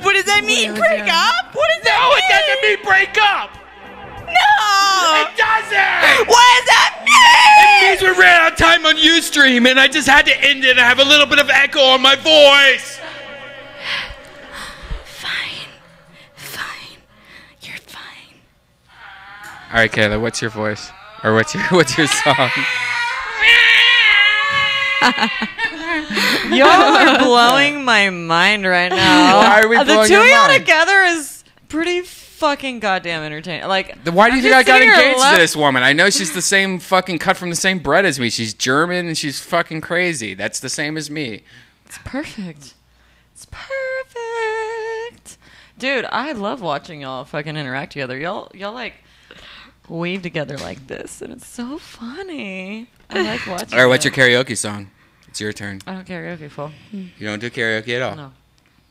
What does that mean? Break up? What does that No, mean? it doesn't mean break up. No. It doesn't. What does that It mean? means we ran out of time on Ustream, and I just had to end it. I have a little bit of echo on my voice. Fine. You're fine. All right, Kayla, what's your voice? Or what's your song? Y'all are blowing my mind right now. Why are we The blowing two your of y'all mind? together is pretty fucking goddamn entertaining. Like, Why do you I'm think I just got sitting here engaged to left- this woman? I know she's the same fucking cut from the same bread as me. She's German and she's fucking crazy. That's the same as me. It's perfect. It's perfect. Dude, I love watching y'all fucking interact together. Y'all like weave together like this, and it's so funny. I like watching All right, what's your it. karaoke song? It's your turn. I don't karaoke, fool. You don't do karaoke at all? No.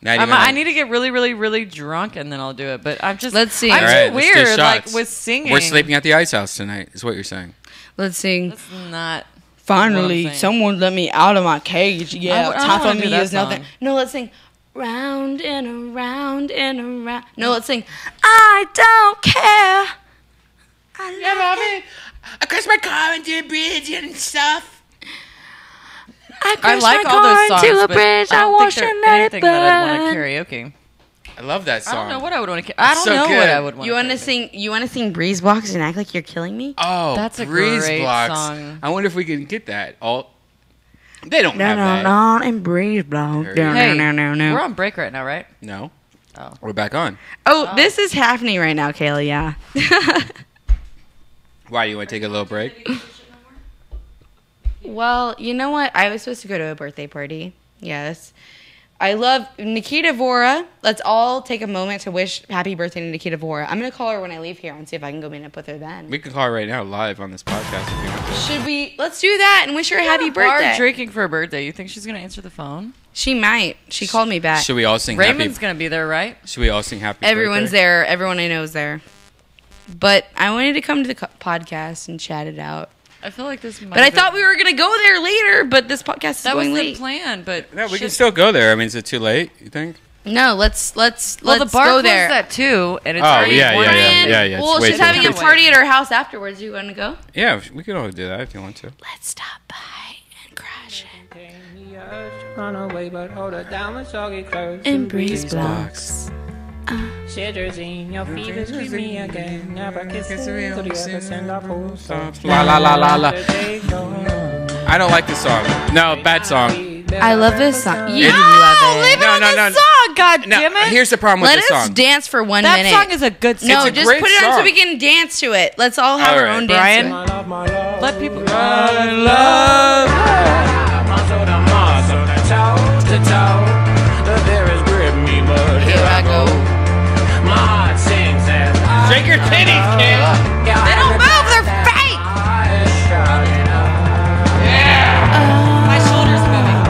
Not even I need to get really, really, really drunk, and then I'll do it. But I'm just... Let's see. I'm All right, too let's do weird, like, shots. with singing. We're sleeping at the ice house tonight, is what you're saying. Let's sing. That's not... Finally, what I'm saying. someone let me out of my cage. Yeah, I don't top wanna of do me that is nothing. song. No, let's sing. Round and around and around. No, let's sing. I don't care. I crashed my car into a bridge and stuff. I I crashed like my all car those songs, into a but bridge. I I don't washed think and they're let it anything that I'd want to burn. karaoke. I love that song. I don't know what I would want to... I don't so know good. what I would want You want to karaoke. sing? You want to sing Breeze Blocks and act like you're killing me? Oh, That's a Breeze great Blocks. song. I wonder if we can get that. They don't No, have no, that. no, and Breeze Blocks. Hey, No, Hey, no, no, no. we're on break right now, right? No. Oh. We're back on. Oh, this is happening right now, Kayla. Yeah. Why, you want to take a little break? Well, you know what? I was supposed to go to a birthday party. Yes. I love Nikita Vora. Let's all take a moment to wish happy birthday to Nikita Vora. I'm going to call her when I leave here and see if I can go meet up with her then. We can call her right now live on this podcast if you want to. Should we? Let's do that and wish her a happy Bar birthday. drinking for a birthday. You think she's going to answer the phone? She might. She called me back. Should we all sing Raymond's happy? going to be there, right? Should we all sing happy? Everyone's birthday? there. Everyone I know is there. But I wanted to come to the podcast and chat it out. I feel like this might But I thought we were going to go there later, but this podcast is that was going the late. plan, but... No, we can shit. still go there. I mean, is it too late, you think? No, let's Well, the bar go closed there. at 2, and it's Oh, already yeah, one yeah, a.m. yeah. It's Well, way she's too having a late. party at her house afterwards. You want to go? Yeah, we can all do that if you want to. Let's stop by and crash it. Run away, but hold her down with soggy clothes And breeze blocks. Shivers in your fever, scream me again. Never kiss me, could you ever send a full song? La la la la la. I don't like the song. No, bad song. I love this song. You It- love it. Leave it No, on no, the no. song, God No, damn it. here's the problem with Let the us song. dance for 1 that minute. song is a good song. no, a just great put it on so song. we can dance to it. Let's all have All our right. own Brian, dance. My love, my love. let people... Muscle to muscle, to toe to toe. The fear is grip me, but here I go. My heart sings as I Shake your titties, Kayla. They don't move, they're fake! My shoulder's moving.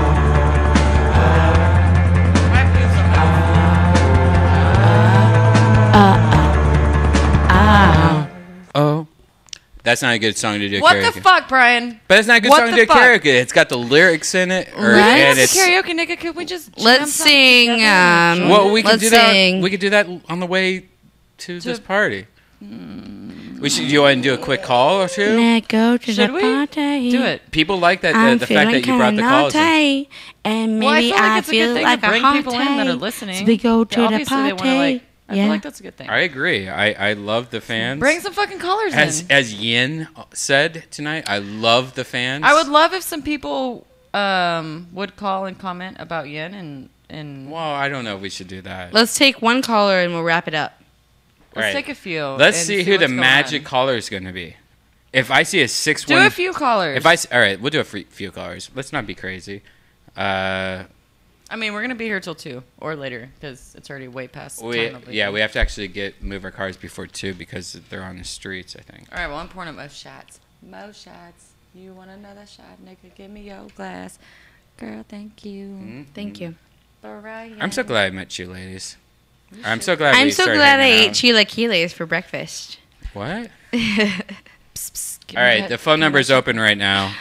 Oh. That's not a good song to do What karaoke. the fuck, Brian? But it's not a good What song to the do fuck? karaoke. It's got the lyrics in it. Or, Right? and It's it's, karaoke, nigga. Could we just jam Let's something sing. together and enjoy well, it? we can Let's do that. sing. We could do that on the way to this party. We should. You want to do a quick call or two? Let go to Should the we? party. Do it. People like that. I'm The fact that you brought the calls in. tight, and Well, I maybe feel like I it's a good feel thing like to a bring hot people in that are tape. listening. So we go to Yeah, the obviously they party. wanna, like, I yeah. feel like that's a good thing. I agree. I love the fans. Bring some fucking callers in. As Yin said tonight, I love the fans. I would love if some people would call and comment about Yin and Well, I don't know if we should do that. Let's take one caller and we'll wrap it up. let's Right. take a few. Let's and see who the what's going magic on. caller is going to be. If I see a 6-1... Do a few callers. All right, we'll do a few callers. Let's not be crazy. I mean, we're gonna be here till 2 or later because it's already way past the time of we have to actually move our cars before 2 because they're on the streets, I think. All right, well, I'm pouring up most shots. Most shots. You want another shot, nigga? Give me your glass. Girl, thank you. Mm-hmm. Thank you. Brian. I'm so glad I met you, ladies. I'm so glad I'm we so started glad I hanging ate out. chilaquiles for breakfast. What? Psst, give All me right, that- the phone give me number is that open right now.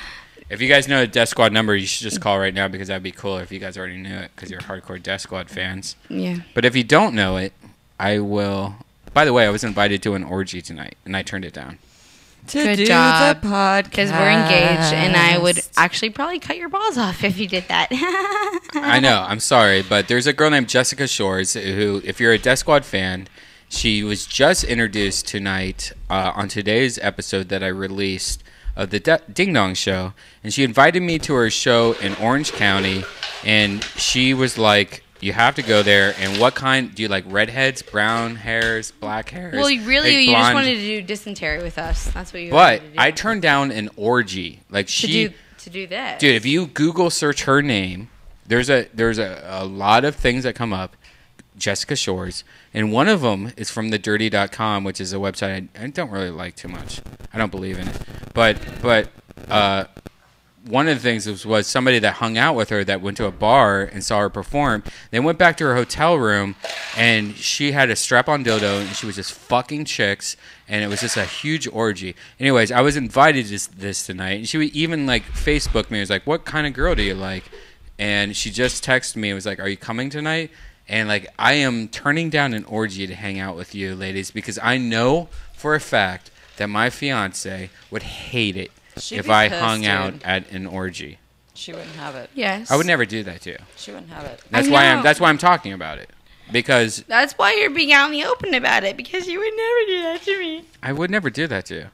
If you guys know the Death Squad number, you should just call right now because that'd be cool if you guys already knew it because you're hardcore Death Squad fans. Yeah. But if you don't know it, I will. By the way, I was invited to an orgy tonight, and I turned it down. Good job. Because we're engaged, and I would actually probably cut your balls off if you did that. I know. I'm sorry, but there's a girl named Jessica Shores who, if you're a Death Squad fan, she was just introduced tonight on today's episode that I released of the Ding Dong Show, and she invited me to her show in Orange County, and she was like, you have to go there, and what kind, do you like redheads, brown hairs, black hairs? Well, really, like you just blonde? wanted to do dysentery with us. That's what you wanted But to do. I turned down an orgy. Like to do this. Dude, if you Google search her name, there's a lot of things that come up, Jessica Shores, and one of them is from thedirty.com, which is a website I don't really like too much. I don't believe in it. But one of the things was somebody that hung out with her that went to a bar and saw her perform. They went back to her hotel room, and she had a strap-on dildo, and she was just fucking chicks, and it was just a huge orgy. Anyways, I was invited to this tonight, and she would even like Facebook me. It was like, what kind of girl do you like? And she just texted me. It was like, are you coming tonight? And like, I am turning down an orgy to hang out with you ladies because I know for a fact that my fiance would hate it She'd if be I pissed, hung dude. out at an orgy. She wouldn't have it. Yes. I would never do that to you. She wouldn't have it. That's I why know. that's why I'm talking about it. Because That's why you're being out in the open about it, because you would never do that to me. I would never do that to you.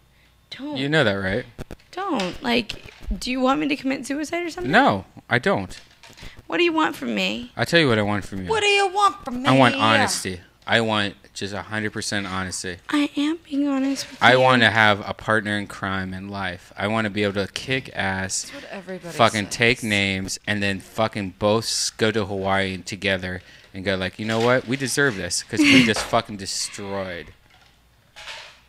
Don't. You know that, right? Don't. Like, do you want me to commit suicide or something? No, I don't. What do you want from me? I'll tell you what I want from you. What do you want from me? I want honesty. I want just 100% honesty. I am being honest with you. I want to have a partner in crime in life. I want to be able to kick ass, That's what everybody fucking says. take names, and then fucking both go to Hawaii together and go like, you know what? We deserve this because we just fucking destroyed.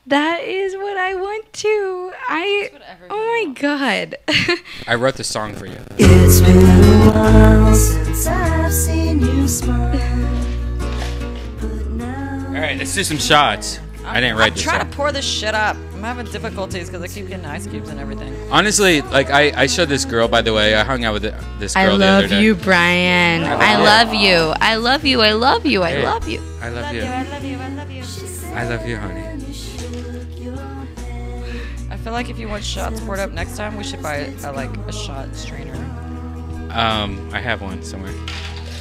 That is what I want to. what everybody Oh my god. I wrote the song for you. It's been a while since I've seen you smile. But now All right, let's do some shots. I didn't write I'm this trying song. to pour this shit up. I'm having difficulties because I keep getting ice cubes and everything. Honestly, like I showed this girl, by the way. I hung out with this girl I the other love day. you, Brian. I love you. I love you. I love you. I Hey. love you. I love you. I love you. I love you. I love you, honey. I feel like if you want shots poured up next time, we should buy a shot strainer. I have one somewhere.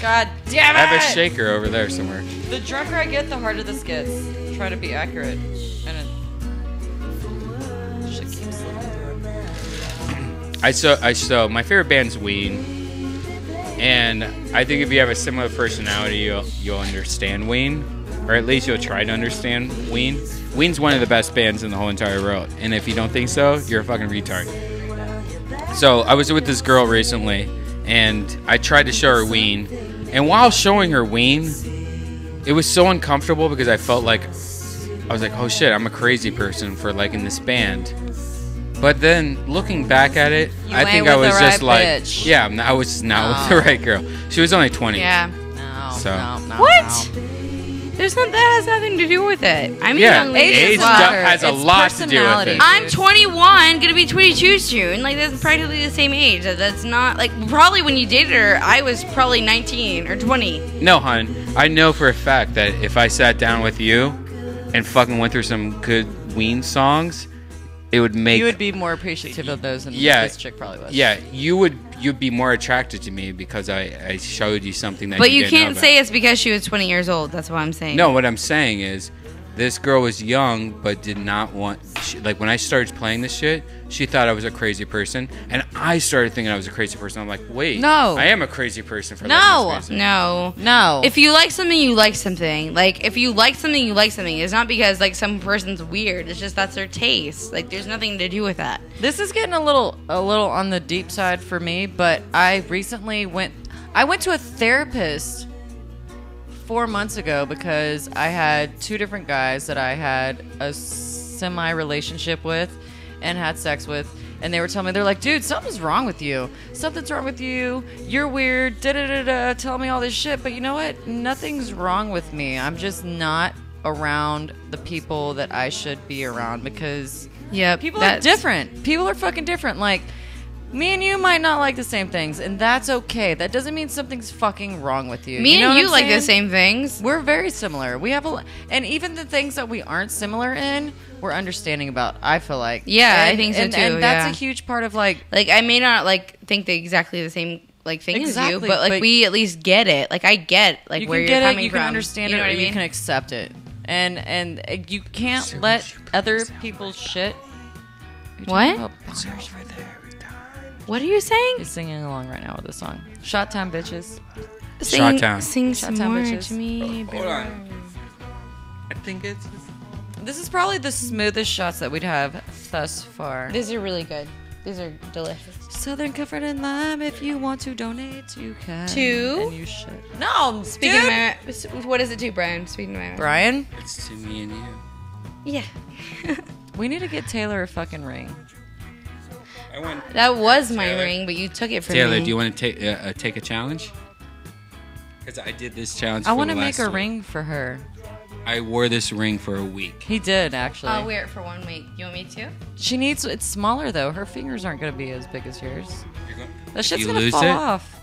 God damn it! I have a shaker over there somewhere. The drunker I get, the harder this gets. Try to be accurate. And it shit keeps slipping through. I saw my favorite band's Ween, and I think if you have a similar personality, you'll understand Ween, or at least you'll try to understand Ween. Ween's one of the best bands in the whole entire world, and if you don't think so, you're a fucking retard. So I was with this girl recently, and I tried to show her Ween, and while showing her Ween, it was so uncomfortable because I felt like I was like, oh shit, I'm a crazy person for liking this band. But then looking back at it, You I ain't think I with was the just right like, bitch. yeah, I was not with the right girl. She was only 20. Yeah. No, So- no. What? There's not. That has nothing to do with it. I'm a Yeah, young lady. age age as well. has a It's lot to do with personality. it. I'm 21, gonna be 22 soon. Like, that's practically the same age. That's not, like, probably when you dated her, I was probably 19 or 20. No, hon, I know for a fact that if I sat down with you and fucking went through some good Ween songs, it would make You would be more appreciative of those than Yeah. this chick probably was. yeah, you'd be more attracted to me because I showed you something that But you didn't know can't about. say it's because she was 20 years old. That's what I'm saying. No, what I'm saying is, this girl was young, but did not want. Like when I started playing this shit, she thought I was a crazy person, and I started thinking I was a crazy person. I'm like, wait, No. I am a crazy person for No. liking this music. No. No. If you like something, you like something. Like, if you like something, you like something. It's not because, like, some person's weird. It's just that's their taste. Like, there's nothing to do with that. This is getting a little on the deep side for me, but I recently went to a therapist 4 months ago because I had two different guys that I had a semi relationship with and had sex with, and they were telling me, they're like, dude, something's wrong with you. Something's wrong with you. You're weird. Da da da da. Telling me all this shit, but you know what? Nothing's wrong with me. I'm just not around the people that I should be around because Yep. people are different. People are fucking different. Like, Me and you might not like the same things, and that's okay. That doesn't mean something's fucking wrong with you. Me You know and what you I'm like the saying? same things. We're very similar. We have and even the things that we aren't similar in, we're understanding about. I feel like. Yeah, I And- think so and, too, And that's yeah. a huge part of like. Like, I may not like think exactly the same like thing as you, Exactly, but like but- we at least get it. Like I get like You where can you're get coming it, you from. can understand You know it, what or I mean? you can accept it, and you can't let other people's shit. What? What are you saying? He's singing along right now with the song. Shot time, bitches. Sing, Town. sing Shot some Town, more bitches. to me. Hold on. I think it's. This is probably the smoothest shots that we'd have thus far. These are really good. These are delicious. Southern Comfort and Lime. If you want to donate, you can. To? And you should. No, Speaking dude. of my, what is it to Brian? Speaking of my Brian, It's to me and you. Yeah. we need to get Taylor a fucking ring. I went. That was my Taylor. ring, but you took it from Taylor, me. do you want to take a challenge? Because I did this challenge. I want want to to make a ring for her. I wore this ring for a week. He did actually. I'll wear it for 1 week. You want me to? She needs. It's smaller though. Her fingers aren't gonna be as big as yours. That shit's you gonna lose fall it? off.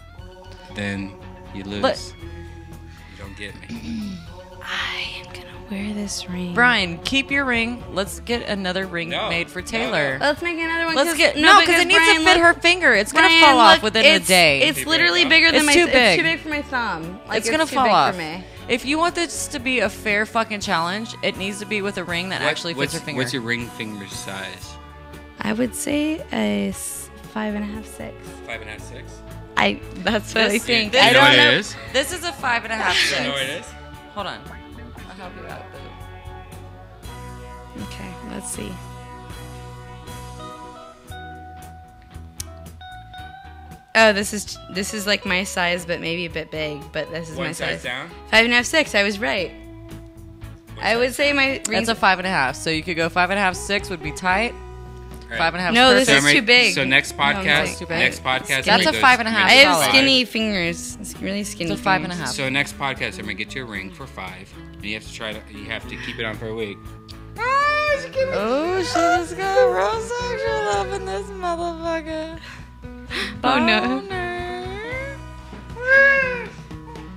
Then you lose. But- You don't get me. I am gonna wear this ring. Brian, keep your ring. Let's get another ring No. made for No, Taylor. Let's make another one. Let's get no, because it needs to fit her finger. It's gonna Brian, fall off look, within a day. It's literally bigger than It's my. too big. It's too big for my thumb. Like, It's gonna too fall big off. for me. If you want this to be a fair fucking challenge, it needs to be with a ring that actually fits her finger. What's your ring finger size? I would say a 5.5, 6. 5.5, 6. That's what I think. this- I You know don't what know. it is? This is a 5.5, 6. You know what it is? Hold on. I'll help you out. Okay, let's see. Oh, this is like my size, but maybe a bit big. But this is One my size size. down? 5.5, 6. I was right. I would say my ring. That's a 5.5. So you could go 5.5, 6 would be tight. All right. 5.5. No, this perfect. is too big. So next No, I'm podcast, sorry. Too big. next podcast. That's I'm a gonna go 5.5. make I it have solid. skinny fingers. It's really skinny. It's a 5.5. fingers. So next podcast, I'm gonna get you a ring for 5, and you have to try to. You have to keep it on for a week. Oh, she just got real sexual up in this motherfucker. Oh no.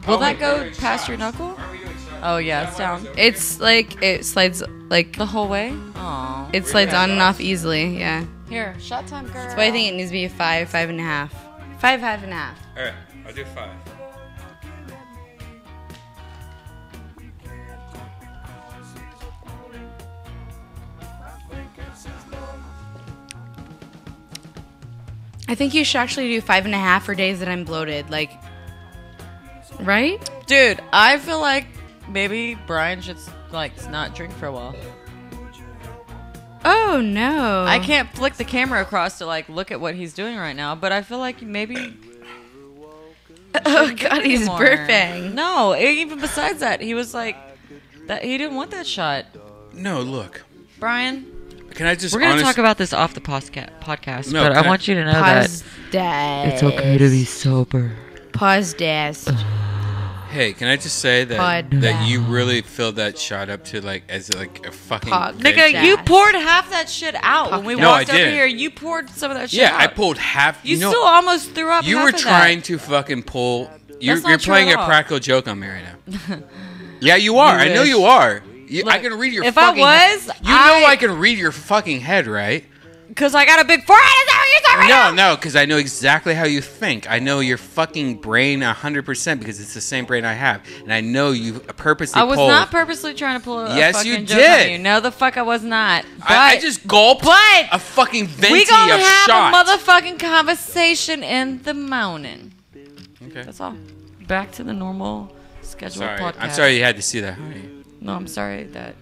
Will that go past your knuckle? Oh yeah, it's down. It's like it slides like The whole way? Oh. it slides on and off easily. Yeah. Here, shot time, girl. That's why I think it needs to be a 5, 5.5. 5, 5.5. All right, I'll do 5. I think you should actually do 5.5 for days that I'm bloated. Like, right? Dude, I feel like maybe Brian should like not drink for a while. Oh no. I can't flick the camera across to like look at what he's doing right now, but I feel like maybe. Oh god, he's anymore. burping. No, even besides that, he was like that. He didn't want that shot. No, look. Brian, Can I just? we're gonna honest- talk about this off the podcast, No, but can I I- want you to know Pause that dash. it's okay to be sober. Pause dash. Hey, can I just say that Pod- that you really filled that shot up to like as like a fucking. Pod- good- Nigga, you Dash. poured half that shit out when we No, walked I over didn't. here. You poured some of that shit Yeah, out. I pulled half. You know, still almost threw up. You half were of trying that. to fucking pull. You're That's not you're true playing at a all. practical joke on me right now. Yeah, you are. I know wish. you are. I Look, can read your. if I fucking was, you know I can read your fucking head, right? Because I got a big forehead. Is that what you're saying right now? No, because I know exactly how you think. I know your fucking brain 100% because it's the same brain I have, and I know you purposely. I was pulled. not purposely trying to pull a Yes, fucking you joke did. on you. No, the fuck I was not. But I just gulped but a fucking venti we gonna of have shot. a motherfucking conversation in the morning. Okay. That's all. Back to the normal scheduled Sorry. podcast. I'm sorry you had to see that, honey. No, I'm sorry that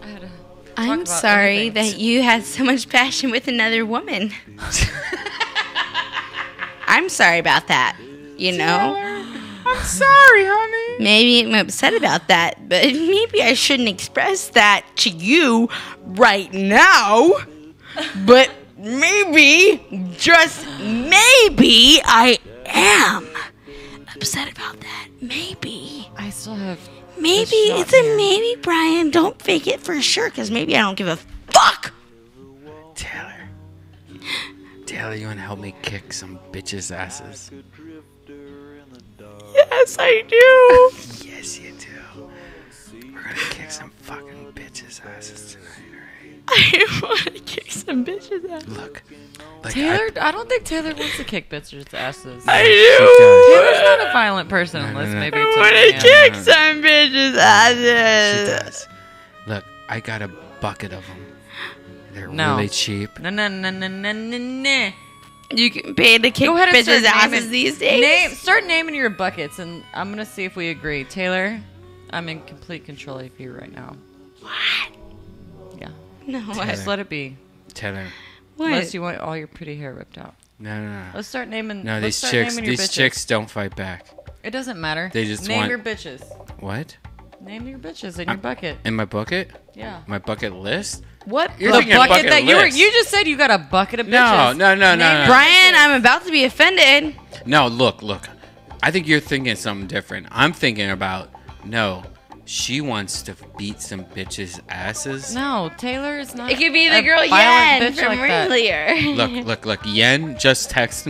I had to. I'm about sorry anything. that you had so much passion with another woman. I'm sorry about that. You know? I'm sorry, honey. Maybe I'm upset about that, but maybe I shouldn't express that to you right now. But maybe, just maybe, I am upset about that. Maybe. I still have. Maybe. The shot It's a here. maybe, Brian. Don't fake it for sure, because maybe I don't give a fuck. Taylor. Kayla, you want to help me kick some bitches' asses? Yes, I do. Yes, you do. We're gonna kick some fucking bitches' asses tonight, alright? I want to kick some bitches out. Look. Like, Taylor, I don't think Taylor wants to kick bitches' asses. I Taylor's do. not a violent person unless maybe I it's want a to kick some bitches' She asses. does. Look, I got a bucket of them. They're No. really cheap. No. You can pay to kick Go ahead and bitches' start asses naming- these days. Start naming your buckets, and I'm gonna see if we agree. Taylor, I'm in complete control of you right now. What? Yeah, No, what? just let it be. Taylor. What? Unless you want all your pretty hair ripped out. No. Let's start naming. No, let's these start chicks, naming your these bitches. chicks don't fight back. It doesn't matter. They just name want- your bitches. What? Name your bitches in your bucket. In my bucket? Yeah. My bucket list? What? You're The thinking bucket bucket that list. you just said you got a bucket of No, bitches. no. Brian, I'm about to be offended. No, look. I think you're thinking something different. I'm thinking about, no, she wants to beat some bitches' asses. No, Taylor is not. It could be the a girl violent Yen bitch from like that. earlier. Look. Yen just texted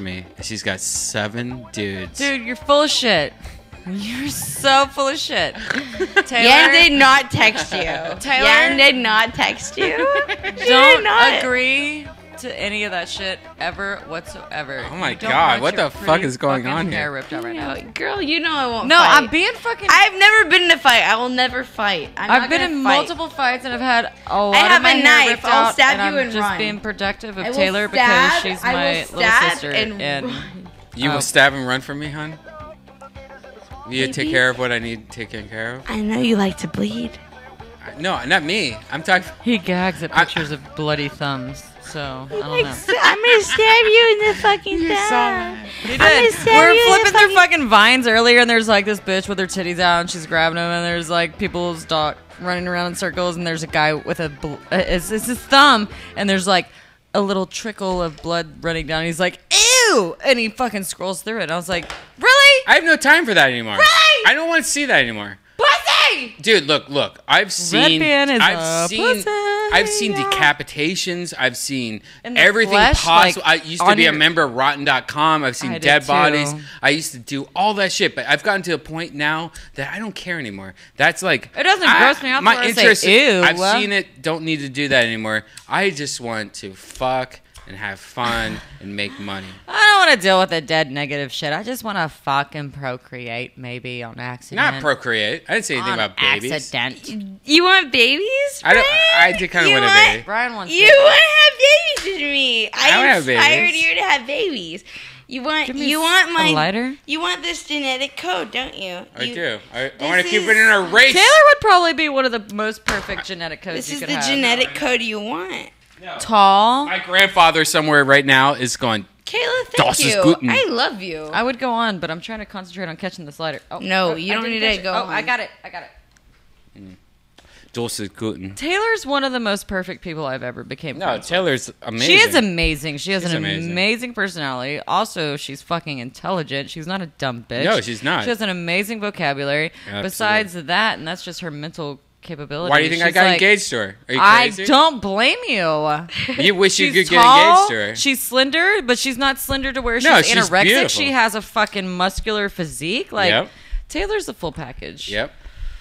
me. She's got 7 dudes. Dude, you're full of shit. You're so full of shit. Taylor, Yen did not text you. Taylor? Yen did not text you. She did don't not. agree to any of that shit ever whatsoever. Oh my You don't God, want what your the fuck pretty is going fucking on hair here? ripped out right now. No, girl, you know I won't No, fight. I'm being fucking. I've never been in a fight. I will never fight. I've been in multiple fights and I've had a lot have of my a hair knife. ripped I'll out, stab and you I'm and just run. being protective I of will Taylor stab, because she's I will my little stab sister. and And You Oh. will stab and run from me, hon? You take Maybe. care of what I need taken care of? I know you like to bleed. No, not me. I'm talking. he gags at pictures of bloody thumbs. So I don't know. I'm gonna stab you in the fucking thumb. He I'm gonna did. stab We're you in the flipping through fucking vines earlier, and there's like this bitch with her titties out, and she's grabbing them, and there's like people's dog running around in circles, and there's a guy with it's his thumb, and there's like a little trickle of blood running down. And he's like, ew, and he fucking scrolls through it. And I was like, really, I have no time for that anymore. Really? I don't want to see that anymore. pussy? Dude, look. I've seen. Redban is I've a seen. pussy. I've seen decapitations. I've seen In the everything flesh, possible. like, I used to on be a your- member of Rotten.com. I've seen I did dead too. bodies. I used to do all that shit, but I've gotten to a point now that I don't care anymore. That's like It doesn't gross me out to My where I say, interest. "Ew." I've seen it. Don't need to do that anymore. I just want to fuck and have fun and make money. I don't want to deal with the dead negative shit. I just want to fucking procreate, maybe on accident. Not procreate. I didn't say anything on about babies. accident. You want babies? I did kind of You want a want- baby. Brian wants You to. want to have babies with me? I wanna I have inspired babies. you to have babies. You want Give me you want a my lighter? You want this genetic code, don't you? I You- do. I this want to keep is- it in a race. Taylor would probably be one of the most perfect genetic codes This you is could the have. genetic code you want. Tall. My grandfather somewhere right now is going, Kayla, thank Das ist you. guten. I love you. I would go on, but I'm trying to concentrate on catching this lighter. Oh, No, oh, you I don't didn't need catch to go Oh, on. I got it. Das ist guten. Taylor's one of the most perfect people I've ever became No, friends with. Taylor's amazing. She is amazing. She has She's an amazing. amazing personality. Also, she's fucking intelligent. She's not a dumb bitch. No, she's not. She has an amazing vocabulary. Absolutely. Besides that, and that's just her mental capability. Why do you think I she's got like, engaged to her? Are you I crazy? don't blame you. You wish you She's could get tall, engaged to her. She's slender, but she's not slender to where she's No, she's anorexic. beautiful. She has a fucking muscular physique. Like Yep. Taylor's the full package. Yep.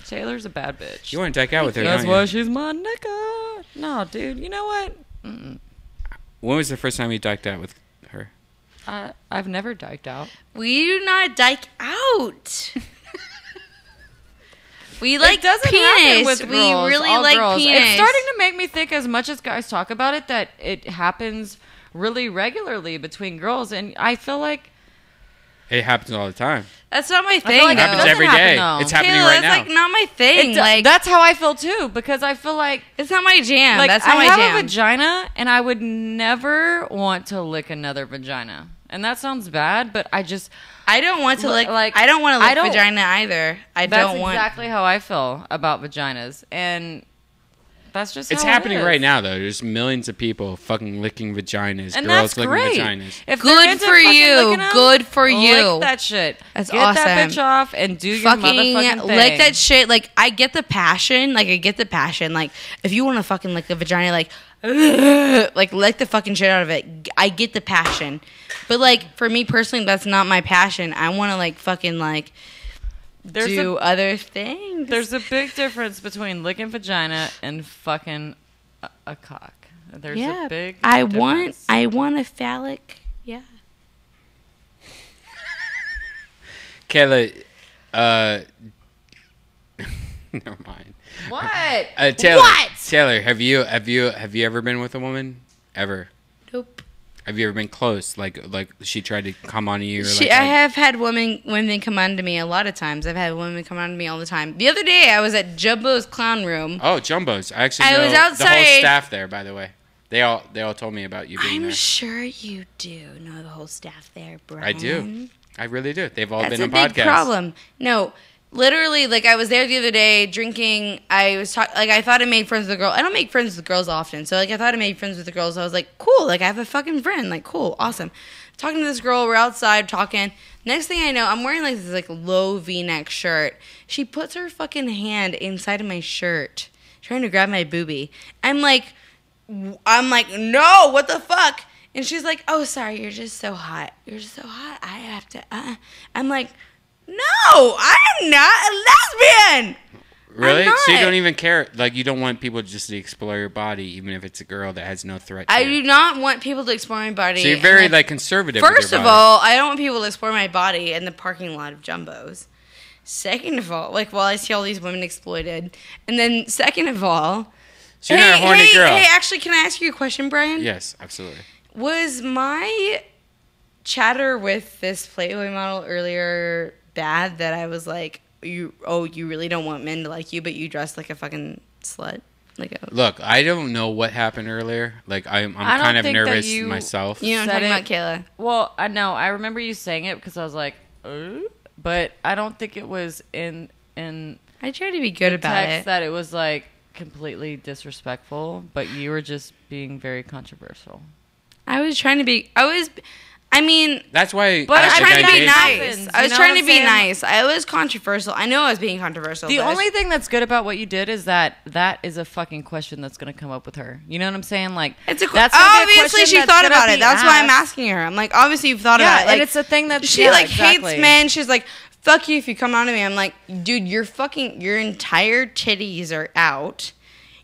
Taylor's a bad bitch. You want to deck out with her, That's don't why you? she's my nigga. No, dude. You know what? When was the first time you decked out with her? I've never diked out. We do not dyke out. We like it doesn't penis. happen with we girls, really all like girls. penis. It's starting to make me think, as much as guys talk about it, that it happens really regularly between girls, and I feel like It happens all the time. That's not my feel thing. like It happens doesn't every happen, day. though. It's happening Kayla, right that's now. like not my thing. it, like that's how I feel too, because I feel like it's not my jam. like That's not I my have jam. a vagina, and I would never want to lick another vagina, and that sounds bad, but I just I don't want to lick. Like, I don't want to I lick don't- vagina either. I that's don't want. exactly how I feel about vaginas, and that's just It's how it happening is. right now, though. There's millions of people fucking licking vaginas. And girls that's licking great. vaginas. If Good they're into for fucking you. licking 'em, Good for you. Lick that shit. That's Get that awesome. bitch off and do your Fucking motherfucking thing. lick that shit. Like I get the passion. Like I get the passion. Like if you want to fucking lick a vagina, like like lick the fucking shit out of it. I get the passion, but like for me personally, that's not my passion. I want to like fucking like do other things. There's a big difference between licking vagina and fucking a cock. There's a big difference. I want a phallic. Yeah. Kayla, never mind. What? Taylor, What? Taylor, have you ever been with a woman? Ever? Nope. Have you ever been close? Like she tried to come on you? Or I have had women come on to me a lot of times. I've had women come on to me all the time. The other day, I was at Jumbo's Clown Room. Oh, Jumbo's! I actually know was outside. the whole staff there. By the way, they all told me about you being there. I'm sure you do know the whole staff there, Brian. I do. I really do. They've all That's been a on big podcasts. problem. No, literally, like I was there the other day drinking. I was I thought I made friends with a girl. I don't make friends with girls often, so like I thought I made friends with the girls. I was like, cool. Like I have a fucking friend. Like cool, awesome. Talking to this girl, we're outside talking. Next thing I know, I'm wearing like this like low V-neck shirt. She puts her fucking hand inside of my shirt, trying to grab my boobie. I'm like, no, what the fuck? And she's like, oh, sorry, you're just so hot. You're just so hot. I have to. I'm like, no, I'm not a lesbian. Really? I'm not. So you don't even care? Like you don't want people just to explore your body, even if it's a girl that has no threat to I you? do not want people to explore my body. So you're very like conservative. First with your of body. all, I don't want people to explore my body in the parking lot of Jumbo's. Second of all, like while I see all these women exploited, and then second of all, so you're not a horny girl. Hey, actually, can I ask you a question, Brian? Yes, absolutely. Was my chatter with this Playboy model earlier bad that I was like, you really don't want men to like you, but you dress like a fucking slut? Look, I don't know what happened earlier. Like I'm kind of nervous myself. You know what I'm talking about, Kayla? Well, I know. I remember you saying it because I was like, but I don't think it was in I try to be good about text it. that it was like completely disrespectful, but you were just being very controversial. I was trying to be. I mean, That's why. But I was I trying mean, to be that nice. happens, I was you know trying what to I'm be saying? nice. I was controversial. I know I was being controversial. The but only thing that's good about what you did is that is a fucking question that's going to come up with her. You know what I'm saying? Like, it's a that's gonna be a obviously question she that's thought gonna about be it. That's why I'm asked. asking her. I'm like, obviously you've thought Yeah, about it. Like, and it's a thing that she hates men. She's like, fuck you if you come on to me. I'm like, dude, your entire titties are out.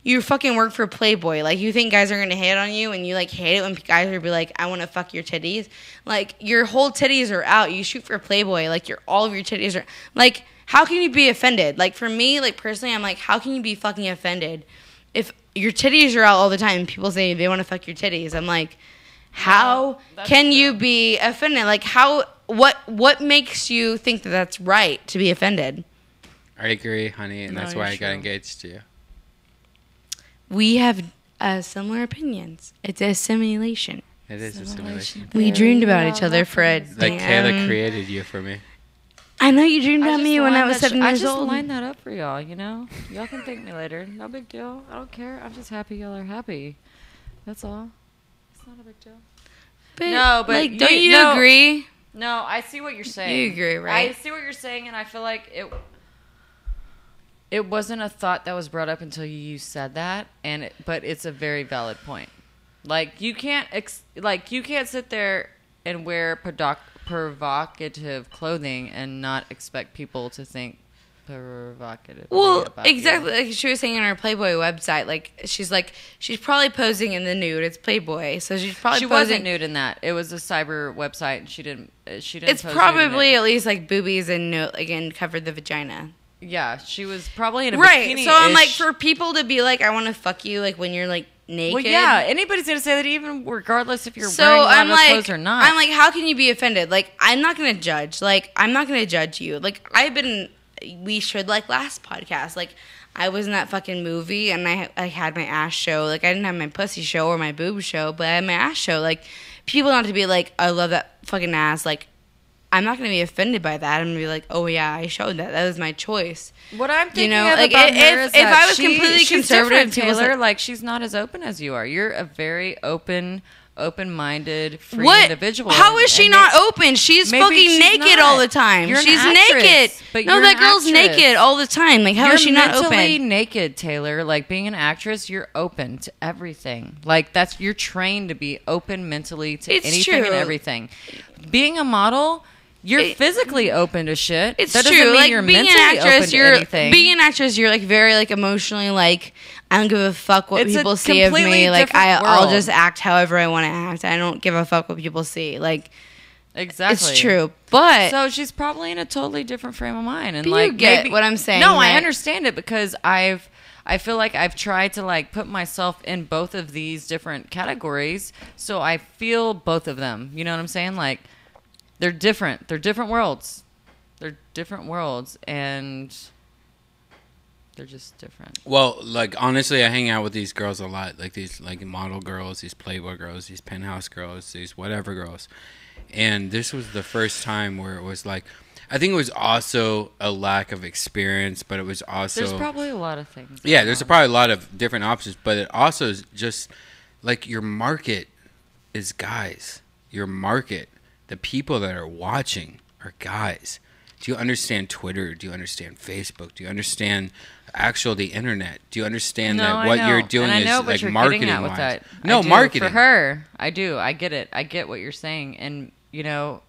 You fucking work for Playboy. Like, you think guys are going to hate on you, and you, like, hate it when guys are be like, I want to fuck your titties. Like, your whole titties are out. You shoot for Playboy. Like, all of your titties are... Like, how can you be offended? Like, for me, like, personally, I'm like, how can you be fucking offended if your titties are out all the time and people say they want to fuck your titties? I'm like, how can you be offended? Like, what makes you think that that's right to be offended? I agree, honey, and that's why I got engaged to you. We have similar opinions. It's a simulation. It is a simulation. We dreamed about each other for a Like Kayla created you for me. I know you dreamed about me when I was 7 years I just old. lined that up for y'all, you know? Y'all can thank me later. No big deal. I don't care. I'm just happy y'all are happy. That's all. It's not a big deal. But, but like, don't you agree? No, I see what you're saying. You agree, right? I see what you're saying, and I feel like it wasn't a thought that was brought up until you said that, but it's a very valid point. Like you can't sit there and wear provocative clothing and not expect people to think provocative. Well, about exactly. you. Like she was saying on her Playboy website, she's probably posing in the nude. It's Playboy, so she's probably posing. Wasn't nude in that. It was a cyber website, and she didn't. It's pose probably at least like boobies and again covered the vagina. Yeah, she was probably in a right. bikini. So I'm like, for people to be like, I want to fuck you, like when you're like naked. Well, yeah, anybody's gonna say that, even regardless if you're so wearing a lot I'm of like, clothes or not. I'm like, how can you be offended? Like, I'm not gonna judge. Like, I'm not gonna judge you. Like, we should like last podcast. Like, I was in that fucking movie and I had my ass show. Like, I didn't have my pussy show or my boob show, but I had my ass show. Like, people not to be like, I love that fucking ass. Like, I'm not going to be offended by that. I'm going to be like, oh, yeah, I showed that. That was my choice. What I'm thinking of like about her is if that I was completely she's conservative, different, Taylor, like she's not as open as you are. You're a very open open-minded, free What? individual. How is she And not open? She's maybe fucking she's naked not. all the time. You're an She's actress, naked. but No, you're that an girl's actress. naked all the time. Like, how is she not mentally open? naked, Taylor. Like, being an actress, you're open to everything. Like, you're trained to be open mentally to It's anything true. and everything. Being a model, you're physically open to shit. It's that doesn't true. mean Like you're being an mentally actress, open to you're anything. being an actress. You're like very like emotionally like I don't give a fuck what It's a people see of completely me. Like different I'll world. just act however I want to act. I don't give a fuck what people see. Like Exactly. it's true, but So she's probably in a totally different frame of mind, and But like you get maybe, what I'm saying, No, I right? understand it because I feel like I've tried to like put myself in both of these different categories, so I feel both of them. You know what I'm saying? Like they're different. They're different worlds. They're different worlds, and they're just different. Well, like honestly, I hang out with these girls a lot, like these like model girls, these Playboy girls, these penthouse girls, these whatever girls. And this was the first time where it was like, I think it was also a lack of experience, but it was also There's probably a lot of things. yeah, there's probably a lot of different options, but it also is just like your market is guys. Your market, the people that are watching are guys. Do you understand Twitter? Do you understand Facebook? Do you understand the internet? Do you understand that what you're doing and I know is what like you're marketing getting at with wise? that. No, I do. marketing. For her. I do. I get it. I get what you're saying. And, you know,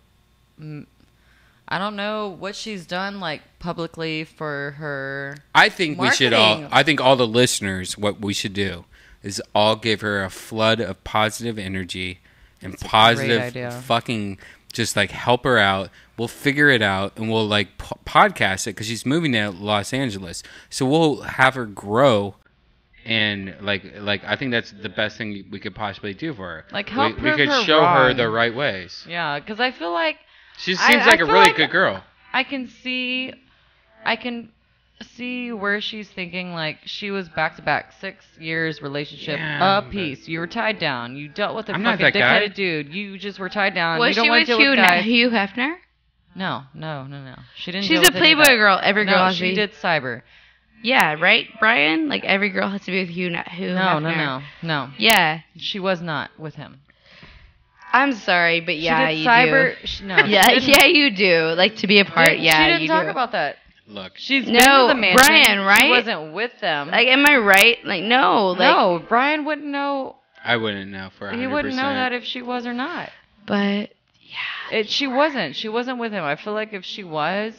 I don't know what she's done like publicly for her. I think we should all. marketing. I think all the listeners, what we should do is all give her a flood of positive energy and That's a great positive idea. fucking just like help her out. We'll figure it out and we'll like podcast it because she's moving to Los Angeles. So we'll have her grow. And like I think that's the best thing we could possibly do for her. Like, help we prove could her show her wrong. the right ways. Yeah, because I feel like She I- seems I like a feel really like- good girl. I can see where she's thinking like she was back to back 6 years relationship Yeah, a piece. You were tied down. You dealt with a I'm not fucking that guy. dickheaded dude. You just were tied down. was you don't she want with to deal with guys. Hugh Hefner? No. She didn't. She's deal a with any of Playboy that. girl. Every girl No, has to she be. did cyber. Yeah, right, Brian. Like every girl has to be with Hugh Hefner. No. Yeah, She was not with him. I'm sorry, but yeah, she did you cyber. do. No. Yeah, she didn't. yeah, you do. Like to be a part. Yeah, She didn't you talk do. about that. Look, She's No, been to the mansion. Brian, right? She wasn't with them. Like, am I right? Like, no, like, no, Brian wouldn't know. I wouldn't know for 100%. He wouldn't know that if she was or not. but She wasn't. She wasn't with him. I feel like if she was,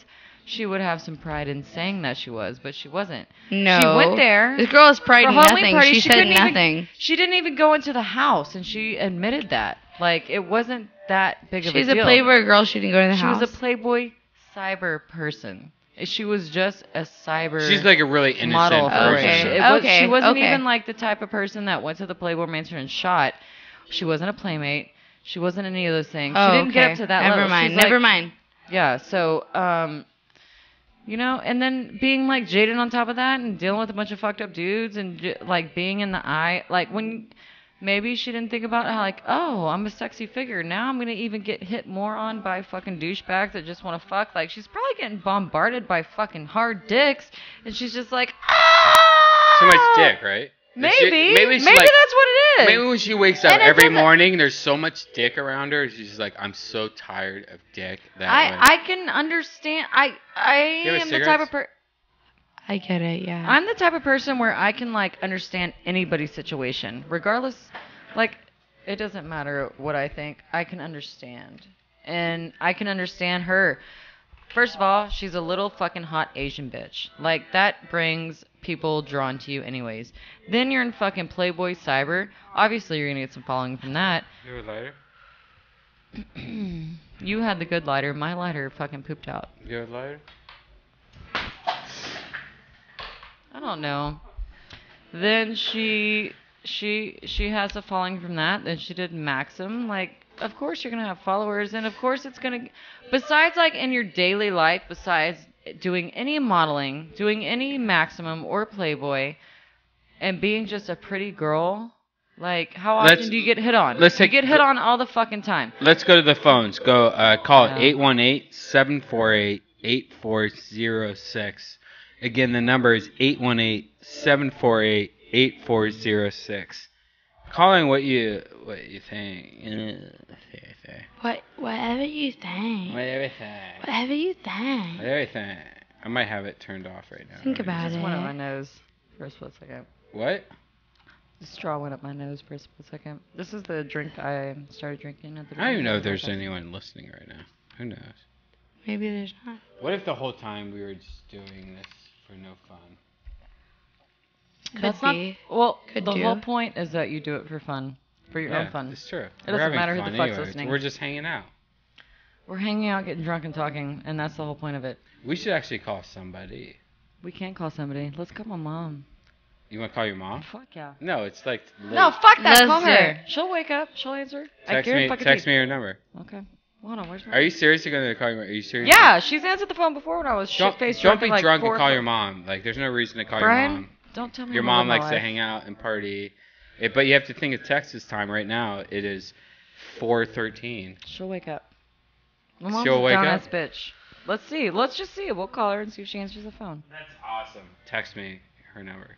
she would have some pride in saying that she was, but she wasn't. no. She went there. This girl has pride For in Halloween nothing. party, She said couldn't nothing. Even, she didn't even go into the house, and she admitted that. Like, it wasn't that big of She's a a deal. Playboy girl. She didn't go to the She house. was a Playboy cyber person. She was just a cyber she's like a really innocent model. person. Okay. She wasn't okay. even like the type of person that went to the Playboy Mansion and shot. She wasn't a playmate. She wasn't any of those things. Oh, she didn't get okay. up to that Never level. mind. She's Never like- mind. Yeah, so, you know, and then being, like, jaded on top of that and dealing with a bunch of fucked up dudes and, like, being in the eye. Like, when maybe she didn't think about how, like, oh, I'm a sexy figure. Now I'm going to even get hit more on by fucking douchebags that just want to fuck. Like, she's probably getting bombarded by fucking hard dicks. And she's just like, ah! So much dick, right? Maybe. Maybe Maybe that's what it is. Maybe when she wakes up And it every doesn't- morning, there's so much dick around her. She's just like, I'm so tired of dick. That I can understand. I You have am the type of cigarettes? I get it. Yeah. I'm the type of person where I can like understand anybody's situation, regardless. Like, it doesn't matter what I think. I can understand, and I can understand her. First of all, she's a little fucking hot Asian bitch. Like, that brings people drawn to you anyways. Then you're in fucking Playboy Cyber. Obviously, you're gonna get some following from that. You have a lighter? You had the good lighter. My lighter fucking pooped out. You have a lighter? I don't know. Then she has a following from that. Then she did Maxim. Like, of course you're gonna have followers, and of course it's gonna. Besides, like in your daily life, besides doing any modeling, doing any Maximum or Playboy, and being just a pretty girl, like how often Let's- do you get hit on? let's you take- get hit on all the fucking time. Let's go to the phones. Go call Yeah. it 818-748-8406. Again, the number is 818-748-8406. Calling what you think. Whatever you think. Whatever thing. Whatever you think. Whatever thing. I might have it turned off right now. Think about Just it. went up my nose for a split second. What? The straw went up my nose for a split second. This is the drink I started drinking at the I don't even know if beginning there's of the podcast. anyone listening right now. Who knows? Maybe there's not. What if the whole time we were just doing this for no fun? Could That's be. not. Well, Could the do. whole point is that you do it for fun, for your own fun. It's true. It doesn't matter who the fuck's listening. We're just hanging out. We're hanging out, getting drunk, and talking, and that's the whole point of it. We should actually call somebody. We can't call somebody. Let's call my mom. You want to call your mom? Fuck yeah. No, it's like. No, fuck that. Let's Call do her. it. She'll wake up. She'll answer. Text me your number. Okay. Hold on. Where's my? Are you seriously going to call your mom? Are you serious? Yeah, she's answered the phone before when I was Don't, shit-faced don't be like drunk 4 and call your o'clock. mom. Like, there's no reason to call Brian, your mom. don't tell me Your how to mom live likes my to life. hang out and party. But you have to think of Texas time right now. It is 4:13. She'll wake up. My mom's She'll a wake down-ass up? bitch. Let's see. Let's just see. We'll call her and see if she answers the phone. That's awesome. Text me her number.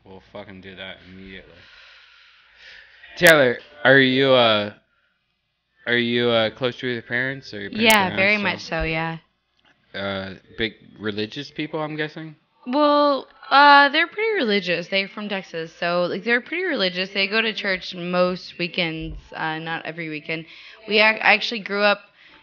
We'll fucking do that immediately. Taylor, are you close to your parents or your parents? Yeah, are very not much so, yeah. Big religious people, I'm guessing. Well, they're pretty religious. They're from Texas, so like they're pretty religious. They go to church most weekends, not every weekend. I actually grew up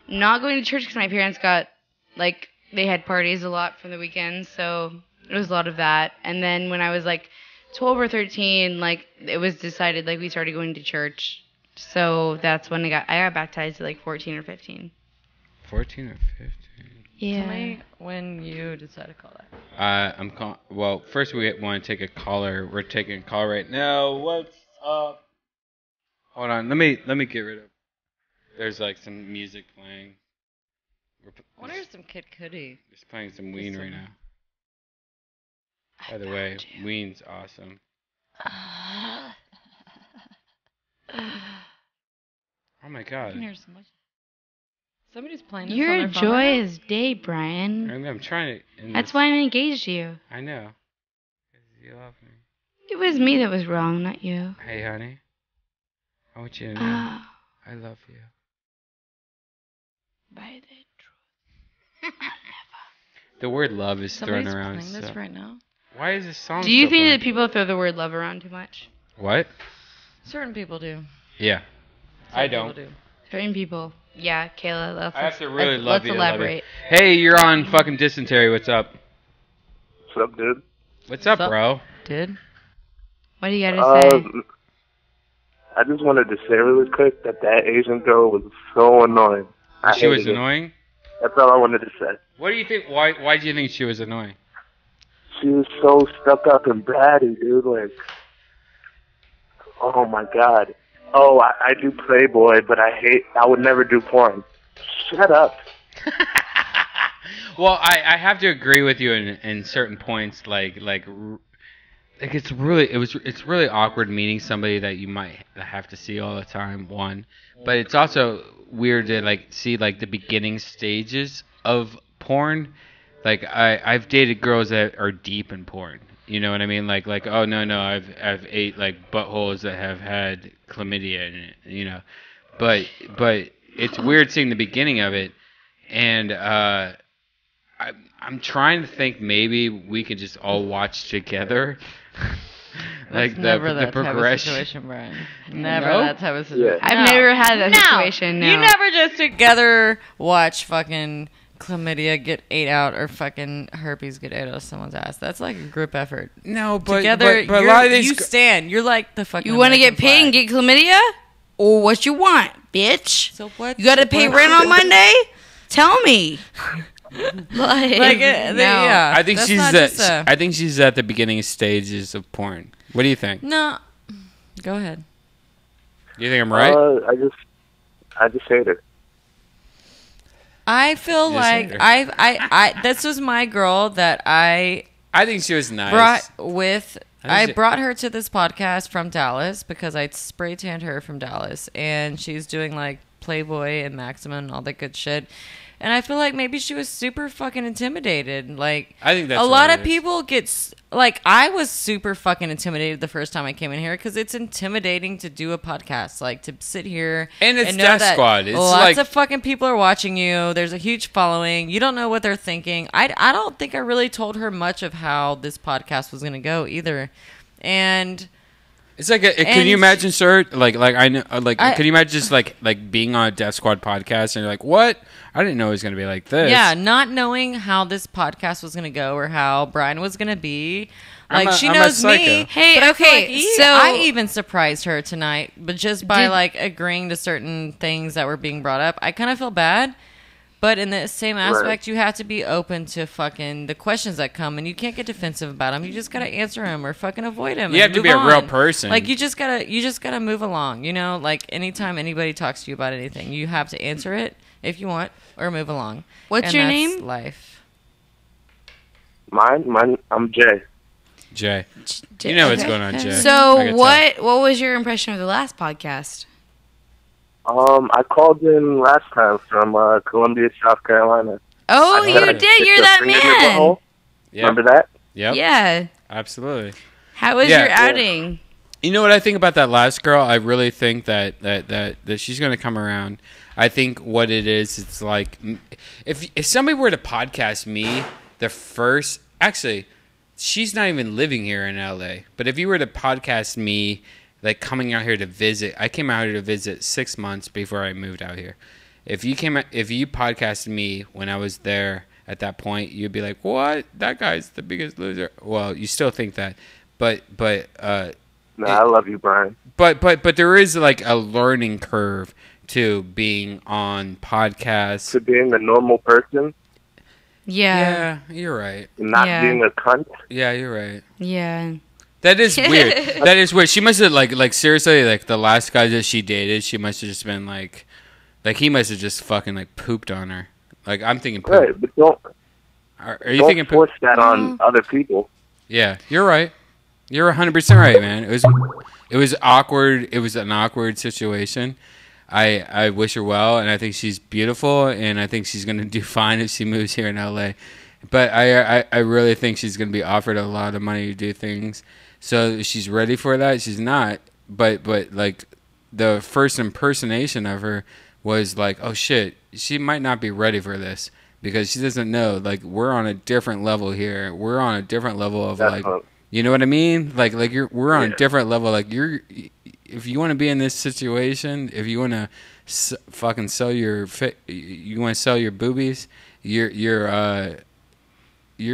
not going to church because my parents got like they had parties a lot from the weekends, so it was a lot of that. And then when I was like 12 or 13, like it was decided like we started going to church. So that's when I got baptized at like 14 or 15. 14 or 15. Yeah. Tell me when you decide to call that. Well, first we want to take a caller. We're taking a call right now. What's up? Hold on. Let me get rid of. There's like some music playing. I wonder if some Kid Cudi. Just playing some Ween right now. By the way, Ween's awesome. Oh my I can god. hear so much. Somebody's playing this You're on a their phone right now? joyous day, Brian. I'm trying to. That's why I'm engaged to you. I know. 'Cause you love me. It was me that was wrong, not you. Hey, honey. I want you to know Oh, I love you. by the truth. The word love is Somebody's thrown around. playing this right now. Why is this song? Do you so think fun? that people throw the word love around too much? What? Certain people do. Yeah. I Certain don't. people do. Certain people. Yeah, Kayla. I have to really love let's you. to love elaborate. you. Hey, you're on fucking Dysentery. What's up? What's up, dude? What's up, What's up? bro? Did? What do you got to say? I just wanted to say really quick that Asian girl was so annoying. She was hated it. annoying. That's all I wanted to say. What do you think? Why do you think she was annoying? She was so stuck up and bratty, dude. Like, oh my god. Oh, I do Playboy, but I would never do porn. Shut up. Well, I have to agree with you in certain points. Like it's really awkward meeting somebody that you might have to see all the time. One, but it's also weird to like see like the beginning stages of porn. Like I've dated girls that are deep in porn. You know what I mean? Like oh no, I've ate like buttholes that have had chlamydia in it. You know, but it's weird seeing the beginning of it, and I'm trying to think maybe we could just all watch together. Like That's never the that type of progression. situation, Brian. Never No? that type of situation. I've No. never had that No. situation. No. You never just together watch fucking chlamydia get ate out or fucking herpes get ate out of someone's ass. That's like a group effort. No, but Together, but a lot of these you stand. You're like the fucking. You want to get American paid and flag. get chlamydia? Or what you want, bitch? So what? You got to pay rent on Monday? Tell me. Like no. Yeah. I think that's she's not at, just a- I think she's at the beginning stages of porn. What do you think? No. Go ahead. Do you think I'm right? I just hate it. I feel Just like hate her. I this was my girl that I I think she was nice. brought with. I I think she- brought her to this podcast from Dallas because I spray tanned her from Dallas, and she's doing like Playboy and Maximum and all that good shit. And I feel like maybe she was super fucking intimidated. Like, I think that's a what lot it of is. people get like, I was super fucking intimidated the first time I came in here because it's intimidating to do a podcast, like to sit here And it's know Death that Squad. It's lots like- of fucking people are watching you. There's a huge following. You don't know what they're thinking. I don't think I really told her much of how this podcast was going to go either. And It's like, can And- you imagine, sir? Like I know, I- can you imagine just like being on a Death Squad podcast and you're like, what? I didn't know it was gonna be like this. yeah, not knowing how this podcast was going to go or how Brian was going to be. Like, she I'm a knows psycho. me. Hey, but I feel okay, like so- I even surprised her tonight, but just by Did- like agreeing to certain things that were being brought up. I kind of feel bad, but in the same aspect, you have to be open to fucking the questions that come, and you can't get defensive about them. You just gotta answer them or fucking avoid them. You have to be a real person. Like, you just gotta move along. You know, like anytime anybody talks to you about anything, you have to answer it if you want or move along. What's And your that's name? Life. Mine, I'm Jay. Jay. You know what's Okay. going on, Jay. I So can what was your impression of the last podcast? I called in last time from Columbia, South Carolina. Oh, I you heard it. did. You're Stick that your finger in your man. butthole. Yep. Remember that? Yep. Yeah. Absolutely. How was Yeah. your outing? You know what I think about that last girl? I really think that she's going to come around. I think what it is, it's like if somebody were to podcast me, actually, she's not even living here in LA. But if you were to podcast me, like coming out here to visit, I came out here to visit 6 months before I moved out here. If you podcasted me when I was there at that point, you'd be like, "What? That guy's the biggest loser." Well, you still think that, but No, I love you, Brian. But there is like a learning curve to being on podcasts. To being a normal person Yeah. Yeah, you're right. and not Yeah. being a cunt. Yeah, you're right. Yeah. That is weird. That is weird. She must have like seriously, like the last guy that she dated, she must have just been like he must have just fucking like pooped on her. Like, I'm thinking poop. Right, but don't Are you thinking poop? force that on other people. Yeah, you're right. You're 100% right, man. It was awkward. It was an awkward situation. I wish her well, and I think she's beautiful, and I think she's gonna do fine if she moves here in LA. But I really think she's gonna be offered a lot of money to do things. So she's ready for that. She's not. But like the first impersonation of her was like, oh shit, she might not be ready for this because she doesn't know. Like, we're on a different level here. We're on a different level of like. Definitely. You know what I mean? Like we're on Yeah. a different level. Like, if you want to be in this situation, if you want to fucking sell your you want to sell your boobies, you're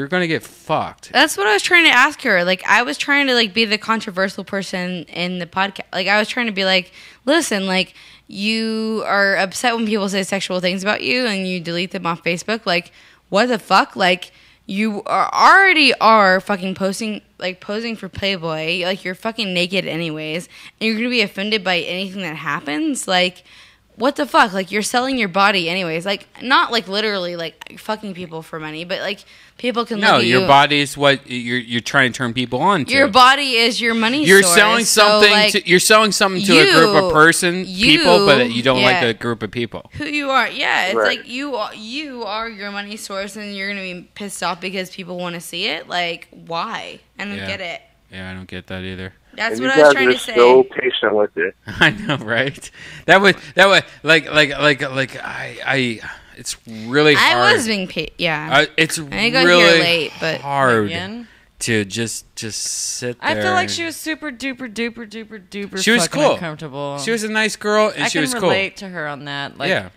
gonna get fucked. That's what I was trying to ask her. Like, I was trying to like be the controversial person in the podcast. Like, I was trying to be like, listen, like, you are upset when people say sexual things about you and you delete them off Facebook. Like, what the fuck? Like, you already are fucking posing for Playboy. Like, you're fucking naked anyways, and you're gonna be offended by anything that happens. Like, what the fuck? Like, you're selling your body anyways. Like, not like literally like fucking people for money, but like people can No, look at your you. body is what you're trying to turn people on to. Your body is your money You're source. selling So, something. like, You're selling something to a group of people, but you don't like yeah. the group of people. who you are. Yeah, it's Right. like you are your money source, and you're gonna be pissed off because people want to see it. Like, why? I don't Yeah. get it. Yeah, I don't get that either. That's And what you I was guys trying are to say. so patient with it. I know, right? That would like I. It's really hard. I was being paid. Yeah, It's I got really here late, but hard Again? to just sit there. I feel like and- she was super duper She was fucking cool. uncomfortable. She was a nice girl, and I she can was cool. relate to her on that. Like, Yeah.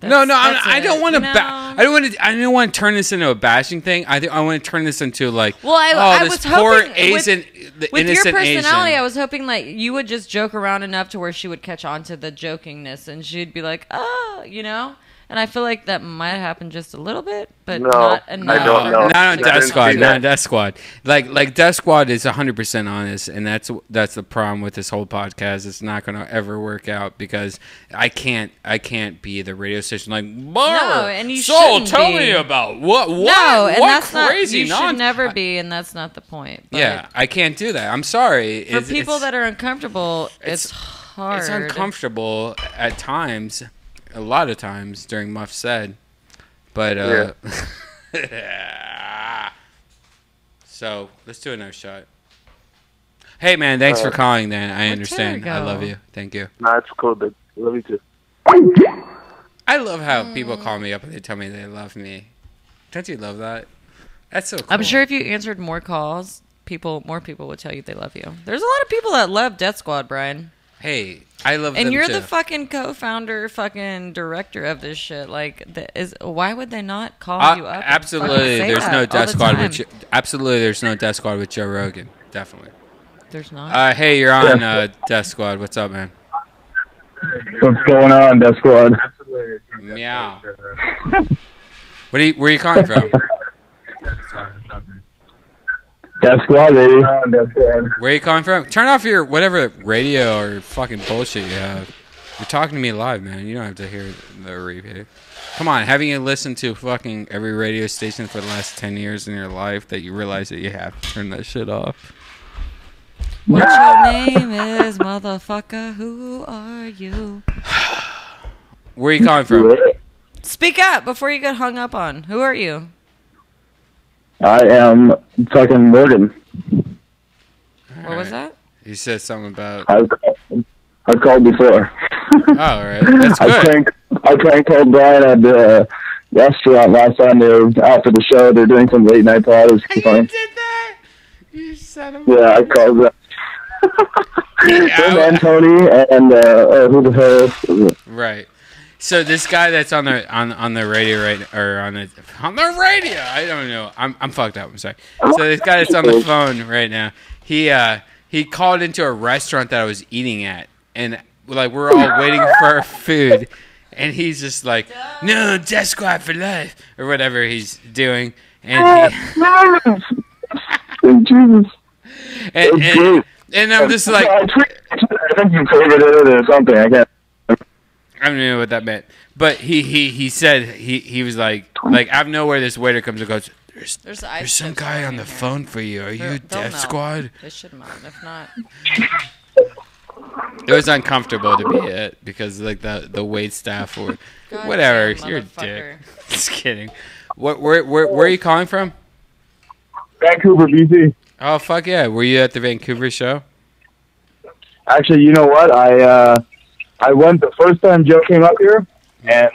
that's- No, that's I don't it. want to. No. I don't want to turn this into a bashing thing. I think I want to turn this into like, Well, I this was poor hoping Asian, the With your innocent personality, Asian. I was hoping like you would just joke around enough to where she would catch on to the jokingness, and she'd be like, "Oh, you know." And I feel like that might happen just a little bit, but No, not I enough. don't know. Not on I Death didn't Squad. see Not on that. Death Squad. Like Death Squad is 100% honest, and that's the problem with this whole podcast. It's not going to ever work out because I can't be the radio station like, No, and you so shouldn't tell be. me about what No, and what that's crazy not. You non- should never be, and that's not the point. But Yeah, I can't do that. I'm sorry. for people that are uncomfortable, it's it's- hard. It's uncomfortable at times, a lot of times during Muff Said, But so let's do another shot. Hey man, thanks for calling. Then I understand. I love you. Thank you. Nah, it's cool, but love you too. I love how people call me up and they tell me they love me. Don't you love that? That's so cool. I'm sure if you answered more calls, more people would tell you they love you. There's a lot of people that love Death Squad, Brian. Hey, I love them And you're too. the fucking co-founder, fucking director of this shit. Like, why would they not call you up? Absolutely, there's no Death Squad with absolutely, there's no Death Squad with Joe Rogan. Definitely. There's not. Hey, you're on Death Squad. What's up, man? What's going on, Death Squad? Meow. Where are you calling from? Death Squad, baby. Death Squad. Where are you calling from? Turn off your whatever radio or fucking bullshit you have. You're talking to me live, man. You don't have to hear the replay. Come on, having you listened to fucking every radio station for the last 10 years in your life that you realize that you have to turn that shit off. What your name is, motherfucker? Who are you? Where are you calling from? Speak up before you get hung up on. Who are you? I am fucking Morgan. What was that? You said something about... I've called before. Oh, all right. That's good. I prank called Brian at the restaurant last time they were after the show. They're doing some late night pod. It was You funny. did that? You son of a... Yeah, I called them. Him and Tony and who the hell is it? Right. So this guy that's on the radio on the radio, I don't know. I'm fucked up. I'm sorry. So this guy that's on the phone right now, he called into a restaurant that I was eating at, and like we're all waiting for our food, and he's just like, "No, Death Squad for life," or whatever he's doing, and Jesus. and I'm just like, I think you figured it or something. I can't. I don't know what that meant, but he said he was like out of nowhere this waiter comes and goes, there's some guy on the phone for you. Are you Death Squad? They should melt. If not, it was uncomfortable to be it because like the wait staff or whatever. You're a dick. Just kidding. Where are you calling from? Vancouver, BC. Oh fuck yeah! Were you at the Vancouver show? Actually, you know what? I went the first time Joe came up here, and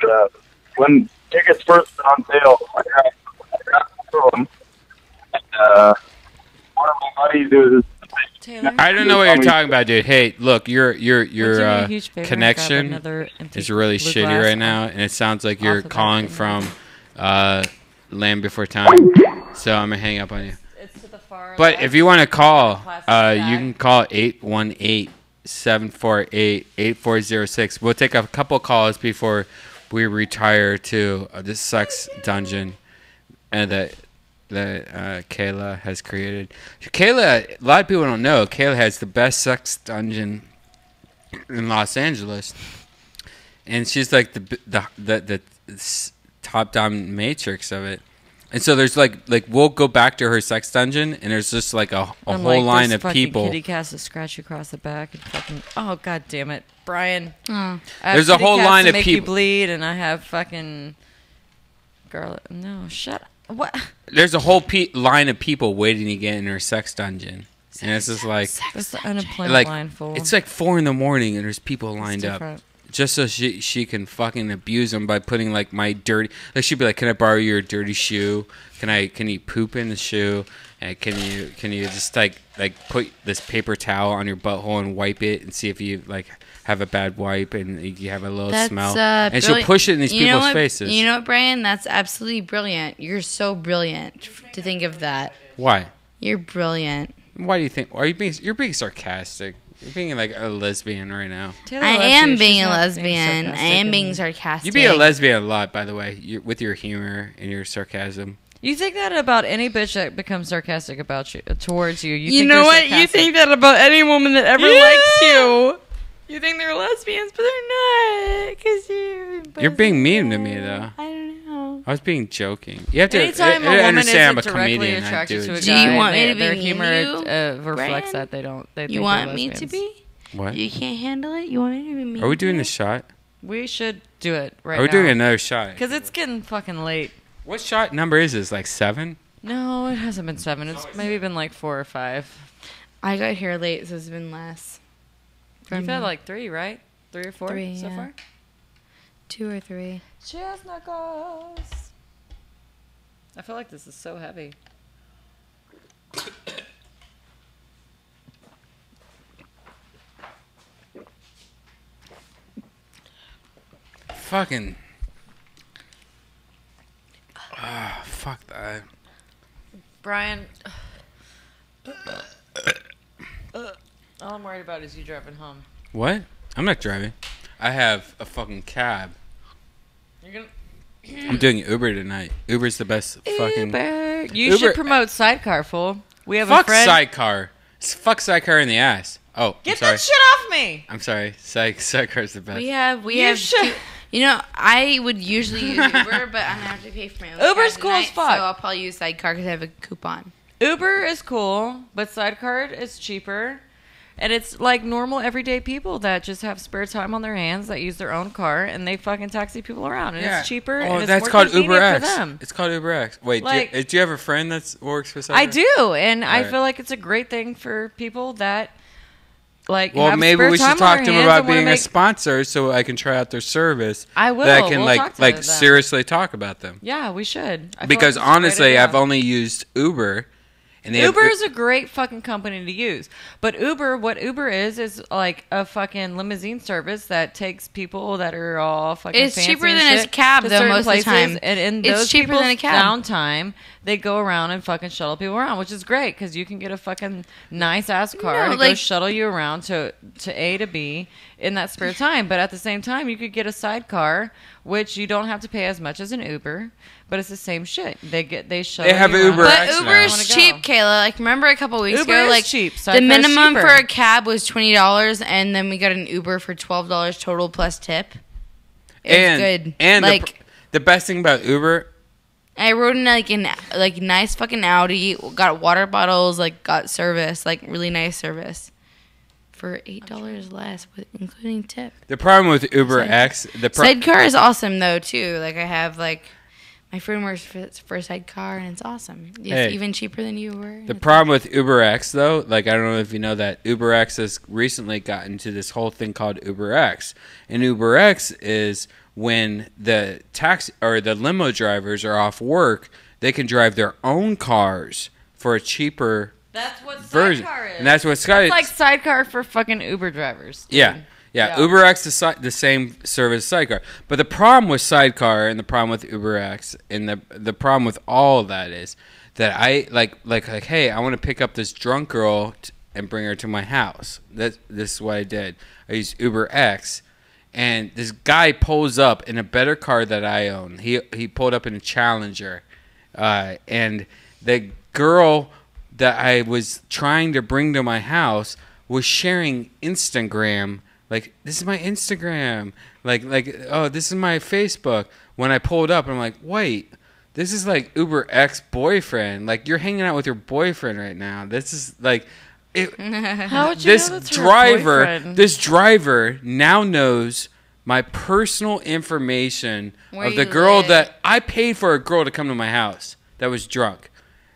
when tickets first went on sale, I got them. And one of my buddies, it was Taylor, I don't know what you're talking about, dude. Hey, look, your connection connection is really shitty right now, and it sounds like you're calling from Land Before Time. So I'm gonna hang up on you. It's to the far But left. if you want to call, Plastic you bag. can call 818-748-8406. We'll take a couple calls before we retire to this sex dungeon and that Kayla has created. Kayla, a lot of people don't know, Kayla has the best sex dungeon in Los Angeles. And she's like the top dominatrix of it. And so there's like we'll go back to her sex dungeon, and there's just like a whole line of people. Kitty cats to scratch you across the back and fucking. Oh god damn it, Brian! Oh. There's a whole line of make you people. bleed, and I have fucking. Girl, no, shut up. What? There's a whole line of people waiting to get in her sex dungeon, and it's just like That's the unemployment like line, fool. it's like 4 a.m. and there's people lined up. different. Just so she can fucking abuse them by putting like my dirty, like she'd be like, can I borrow your dirty shoe? Can you poop in the shoe? And can you just like put this paper towel on your butthole and wipe it and see if you like have a bad wipe and you have a little smell? And she'll push it in these people's faces. You know what, Brian? That's absolutely brilliant. You're so brilliant to think of that. Why? You're brilliant. Why do you think? You're being sarcastic. You're being like a lesbian right now. Taylor I loves am you. being She's a not lesbian. I sarcastic am and- being sarcastic. You be a lesbian a lot, by the way, with your humor and your sarcasm. You think that about any bitch that becomes sarcastic about you towards you. You think know they're what? You sarcastic. think that about any woman that ever likes you. You think they're lesbians, but they're not. Because You're being mean to me, though. I don't know. I was being joking. You have to Anytime a woman understand I'm a isn't directly comedian. I attracted do to a it. Do you guy, want me to be their mean to humor you, reflects Brian? that they don't. They You think want they're me to lesbians. be? What? You can't handle it? You want me to be mean? Are we doing to the shot? We should do it right now. Are we doing another shot? Because it's getting fucking late. What shot number is this? Like 7? No, it hasn't been 7. It's maybe been like 4 or 5. I got here late, so it's been less. You've had like 3, right? 3 or 4 3, so yeah. far? 2 or 3. Chestnut goes. I feel like this is so heavy. Fucking. Fuck that. Brian. All I'm worried about is you driving home. What? I'm not driving. I have a fucking cab. You're gonna. I'm doing Uber tonight. Uber's the best fucking. Uber. You Uber- should promote Sidecar, fool. We have Fuck a friend. Sidecar. Fuck Sidecar in the ass. Oh, Get I'm sorry. that shit off me. I'm sorry. Sidecar's the best. We have You should. You know, I would usually use Uber, but I'm gonna have to pay for my own. Uber's cab cool as tonight, fuck. So I'll probably use Sidecar because I have a coupon. Uber is cool, but Sidecar is cheaper. And it's like normal everyday people that just have spare time on their hands that use their own car and they fucking taxi people around. And it's cheaper Oh, and it's that's more called convenient Uber for X. them. It's called Uber X. Wait, Like- do you have a friend that works for Sidecar? I do, and I Alright. feel like it's a great thing for people that like Well, have maybe spare we should time on talk their to him hands about and wanna being a make- sponsor so I can try out their service. I will. That I can We'll talk to them. seriously talk about them. Yeah, we should. I feel Because like it's a great honestly, idea. I've only used Uber, and they Uber have, is a great fucking company to use. But what Uber is like a fucking limousine service that takes people that are all fucking It's fancy cheaper and than a shit cab, to though, certain most of the places, time. And in It's those cheaper than a people's cab. downtime, they go around and fucking shuttle people around, which is great because you can get a fucking nice ass car No, to go like- shuttle you around to A to B in that spare time. But at the same time, you could get a sidecar, which you don't have to pay as much as an Uber, but it's the same shit. They shuttle. They have you an around. Uber But X Uber now. is Wanna go. cheap, Kayla. Like, remember a couple weeks Uber ago, is like cheap. the Sidecar's minimum cheaper. for a cab was $20, and then we got an Uber for $12 total plus tip. It's good. And like the best thing about Uber, I rode in like nice fucking Audi, got water bottles, like got service, like really nice service for $8 less, with including tip. the problem with Uber X, Sidecar is awesome though too. Like I have like my friend works for Sidecar, and it's awesome. It's Hey. even cheaper than Uber. The problem with Uber X, though, like, I don't know if you know that Uber X has recently gotten into this whole thing called Uber X. And Uber X is when the taxi or the limo drivers are off work, they can drive their own cars for a cheaper That's what version. Sidecar is. And that's what Sky. It's like Sidecar for fucking Uber drivers. dude. Yeah. Yeah. Uber X is the same service as Sidecar. But the problem with Sidecar and the problem with Uber X and the problem with all of that is that I like hey, I want to pick up this drunk girl and bring her to my house. This is what I did. I used Uber X, and this guy pulls up in a better car that I own. He pulled up in a Challenger, and the girl that I was trying to bring to my house was sharing Instagram. Like, this is my Instagram. Like, oh, this is my Facebook. When I pulled up, I'm like, wait, this is like Uber ex-boyfriend. Like, you're hanging out with your boyfriend right now. This is like, How would you this know that's her driver, boyfriend? this driver now knows my personal information Where of the you girl live. that I paid for a girl to come to my house that was drunk.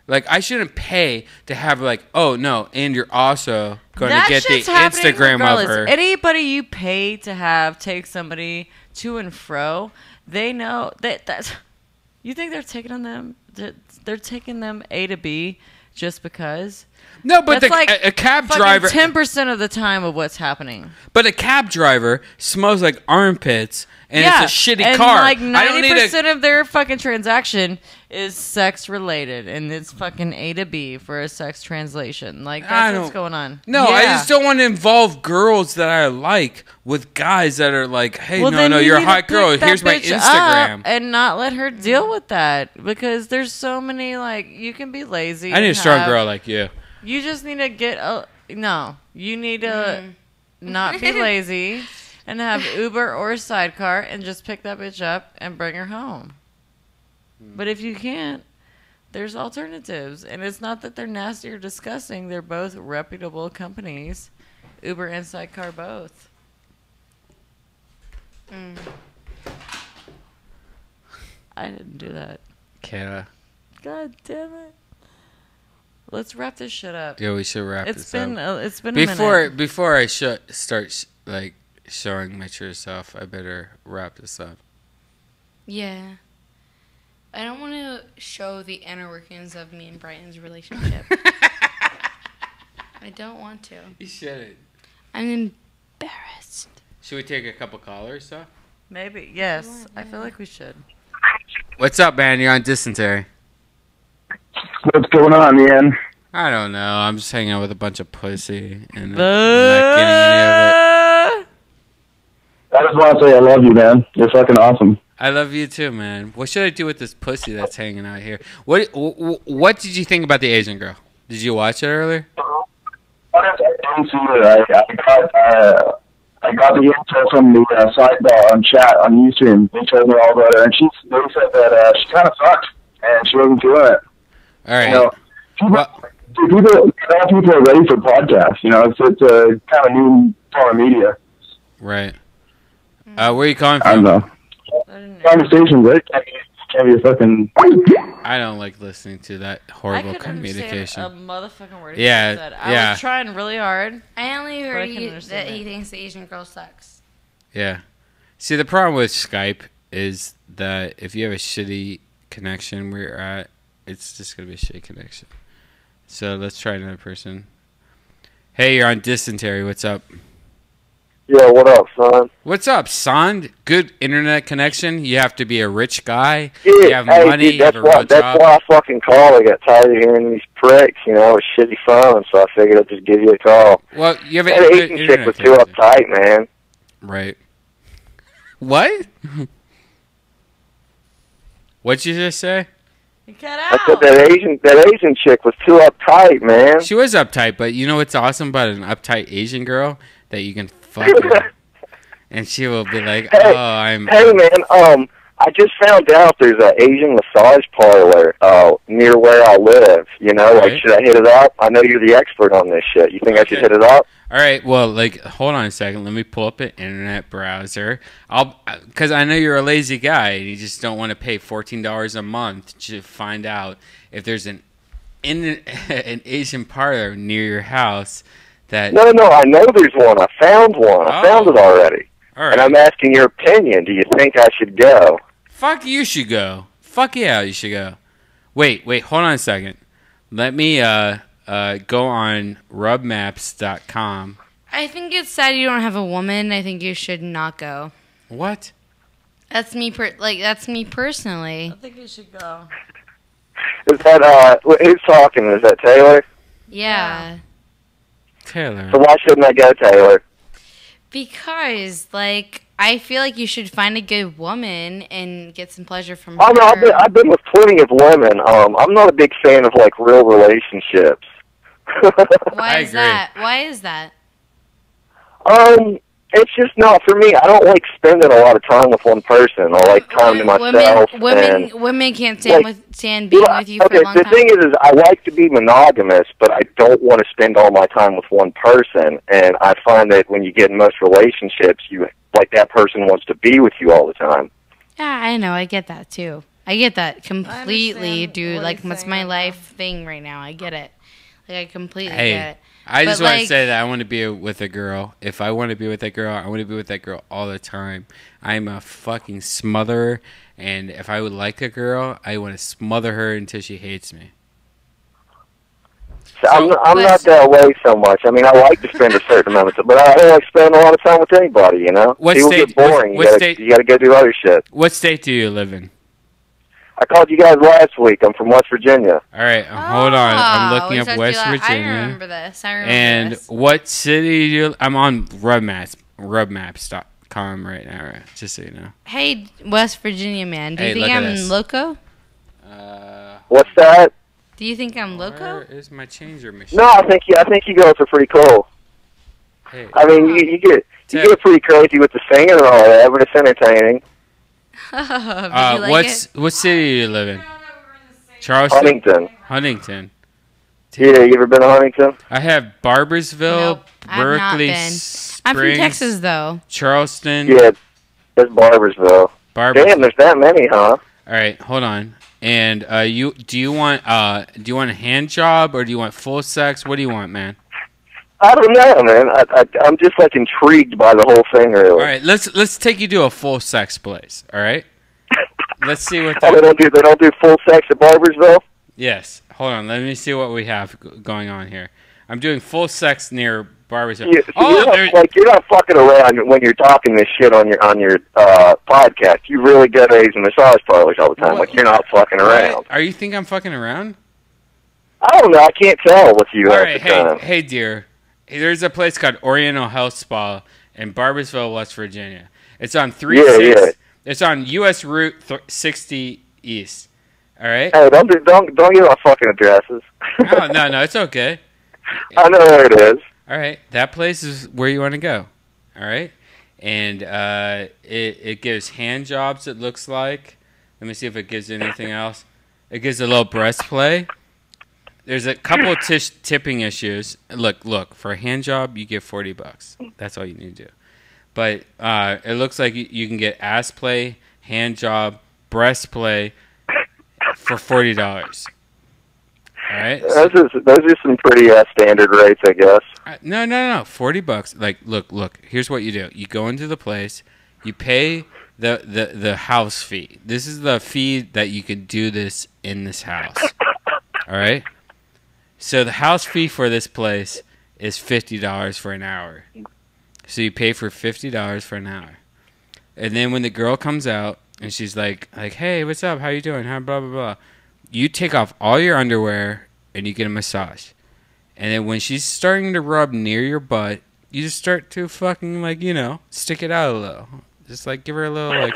Like, I shouldn't pay to have, like, oh, no, and you're also going to That get the shit's happening Instagram regardless. of her. Anybody you pay to have take somebody to and fro, they know that's. You think they're taking them? They're taking them A to B just because. No, but That's like a cab driver. 10% of the time of what's happening. But a cab driver smells like armpits, and it's a shitty and car. like I don't need 90% of their fucking transaction is sex related, and it's fucking A to B for a sex translation. Like I that's what's don't- going on. No, I Yeah. just don't want to involve girls that I like with guys that are like, hey, Well, no, then you're a need to hot girl. pick that Here's my bitch Instagram. up and not let her deal with that because there's so many like you can be lazy. I need a and strong have- girl like you. You just need to get no. You need to not be lazy and have Uber or Sidecar and just pick that bitch up and bring her home. But if you can't, there's alternatives, and it's not that they're nasty or disgusting. They're both reputable companies, Uber and Sidecar both. I didn't do that. Kayla. God damn it. Let's wrap this shit up. Yeah, we should wrap It's this been up. it's been a minute. Before I start like showing my true self, I better wrap this up. Yeah. I don't want to show the inner workings of me and Brian's relationship. I don't want to. You shouldn't. I'm embarrassed. Should we take a couple callers, though? Maybe. Yes. I feel like we should. What's up, man? You're on Dysentery. What's going on, man? I don't know. I'm just hanging out with a bunch of pussy, and I'm not getting any of it. I just want to say I love you, man. You're fucking awesome. I love you too, man. What should I do with this pussy that's hanging out here? What did you think about the Asian girl? Did you watch it earlier? I didn't see it. I got the info from the sidebar on chat on YouTube. They told me all about her, and they said that she kind of sucked, and she wasn't feeling it. All right. You know, people are ready for podcasts. You know, it's a kind of new form of media. Right. Where are you calling I don't from? know. Conversations, right? Can't be a fucking. I don't like listening to that horrible I couldn't communication. understand a motherfucking word Yeah, he said. I yeah. was trying really hard. I only heard couldn't that understand he it. thinks the Asian girl sucks. Yeah. See, the problem with Skype is that if you have a shitty connection where you're at, it's just going to be a shitty connection. So let's try another person. Hey, you're on Dysentery. What's up? Yo, what up, son? What's up, son? Good internet connection? You have to be a rich guy? Yeah, You have hey, money? dude, You have a real that's job? why I fucking called. I got tired of hearing these pricks, you know, with shitty phones, so I figured I'd just give you a call. Well, you have That a good Asian chick internet was too connection. uptight, man. Right. What? What'd you just say? Get I out. said that Asian chick was too uptight, man. She was uptight, but you know what's awesome about an uptight Asian girl? That you can fuck her. And she will be like, Hey, oh, I'm... Hey, man, I just found out there's an Asian massage parlor near where I live. You know, Right. like, should I hit it up? I know you're the expert on this shit. You think I should Okay. hit it up? All right, well, like, hold on a second. Let me pull up an internet browser. Because I know you're a lazy guy and you just don't want to pay $14 a month to find out if there's an Asian parlor near your house that... No, I know there's one. I found one. I found it already. All right. And I'm asking your opinion. Do you think I should go? Fuck, you should go. Fuck yeah, you should go. Wait, hold on a second. Let me go on rubmaps.com. I think it's sad you don't have a woman. I think you should not go. What? That's me. That's me personally. I think you should go. Is that, who's talking? Is that Taylor? Yeah. Taylor. So why shouldn't I go, Taylor? Because, like, I feel like you should find a good woman and get some pleasure from her. Oh, no, I've been with plenty of women. I'm not a big fan of, like, real relationships. Why I is agree. that? Why is that? It's just not for me. I don't like spending a lot of time with one person. I like time to myself. Women can't stand being with you for okay, a long the time. thing is I like to be monogamous, but I don't want to spend all my time with one person. And I find that when you get in most relationships, that person wants to be with you all the time. Yeah, I know. I get that too. I get that completely, understand dude. what Like, he's it's saying my right now. life thing right now. I get it. Like, I completely Hey, get it. I just But, want to like- say that I want to be with a girl. If I want to be with a girl, I want to be with that girl all the time. I'm a fucking smotherer, and if I would like a girl, I want to smother her until she hates me. So I'm not that way so much. I mean, I like to spend a certain amount of time, but I don't like spending a lot of time with anybody, you know? What People state- get boring. what state- You gotta go do other shit. What state do you live in? I called you guys last week. I'm from West Virginia. All right, hold on. I'm looking we up talked West to you Virginia. I remember this. And this. what city do you... I'm on rubmaps.com right now, right? Just so you know. Hey, West Virginia man, do you Hey, think look at I'm this. loco? What's that? Do you think I'm loco? Where is my changer machine? No, I think you guys are pretty cool. Hey, I mean, you get pretty crazy with the singing and all that, but it's entertaining. Did you like it? what city do you live in? Charleston? Huntington. Huntington. Yeah, you ever been to Huntington? I have Barboursville, Nope, I've not Berkeley, been. Springs, I'm from Texas, though. Charleston. Yeah, It's Barbersville. Barbers. Damn, there's that many, huh? All right, hold on. And do you want a hand job or do you want full sex? What do you want, man? I don't know, man. I'm just like intrigued by the whole thing, really. All right, let's take you to a full sex place. All right. Let's see what. Oh, they don't do full sex at Barbersville. Yes. Hold on. Let me see what we have going on here. I'm doing full sex near Barbersville. You're not fucking around when you're talking this shit on your podcast. You really go to these massage parlors all the time. What? Like you're not fucking around. Are you think I'm fucking around? I don't know. I can't tell with you All at right. the time. Hey, dear. There's a place called Oriental Health Spa in Barbersville, West Virginia. It's on It's on U.S. Route 60 East. All right. Hey, don't give my fucking addresses. No, it's okay. I know where it is. All right, that place is where you want to go. All right, and it gives hand jobs. It looks like. Let me see if it gives anything else. It gives a little breast play. There's a couple of tipping issues. Look, for a hand job, you get $40. That's all you need to do. But it looks like you can get ass play, hand job, breast play for $40. All right. Those are some pretty standard rates, I guess. No. $40. Like, look. Here's what you do. You go into the place. You pay the house fee. This is the fee that you could do this in this house. All right. So the house fee for this place is $50 for an hour. So you pay for $50 for an hour. And then when the girl comes out and she's like, hey, what's up? How you doing? How blah blah blah. You take off all your underwear and you get a massage. And then when she's starting to rub near your butt, you just start to fucking stick it out a little. Just give her a little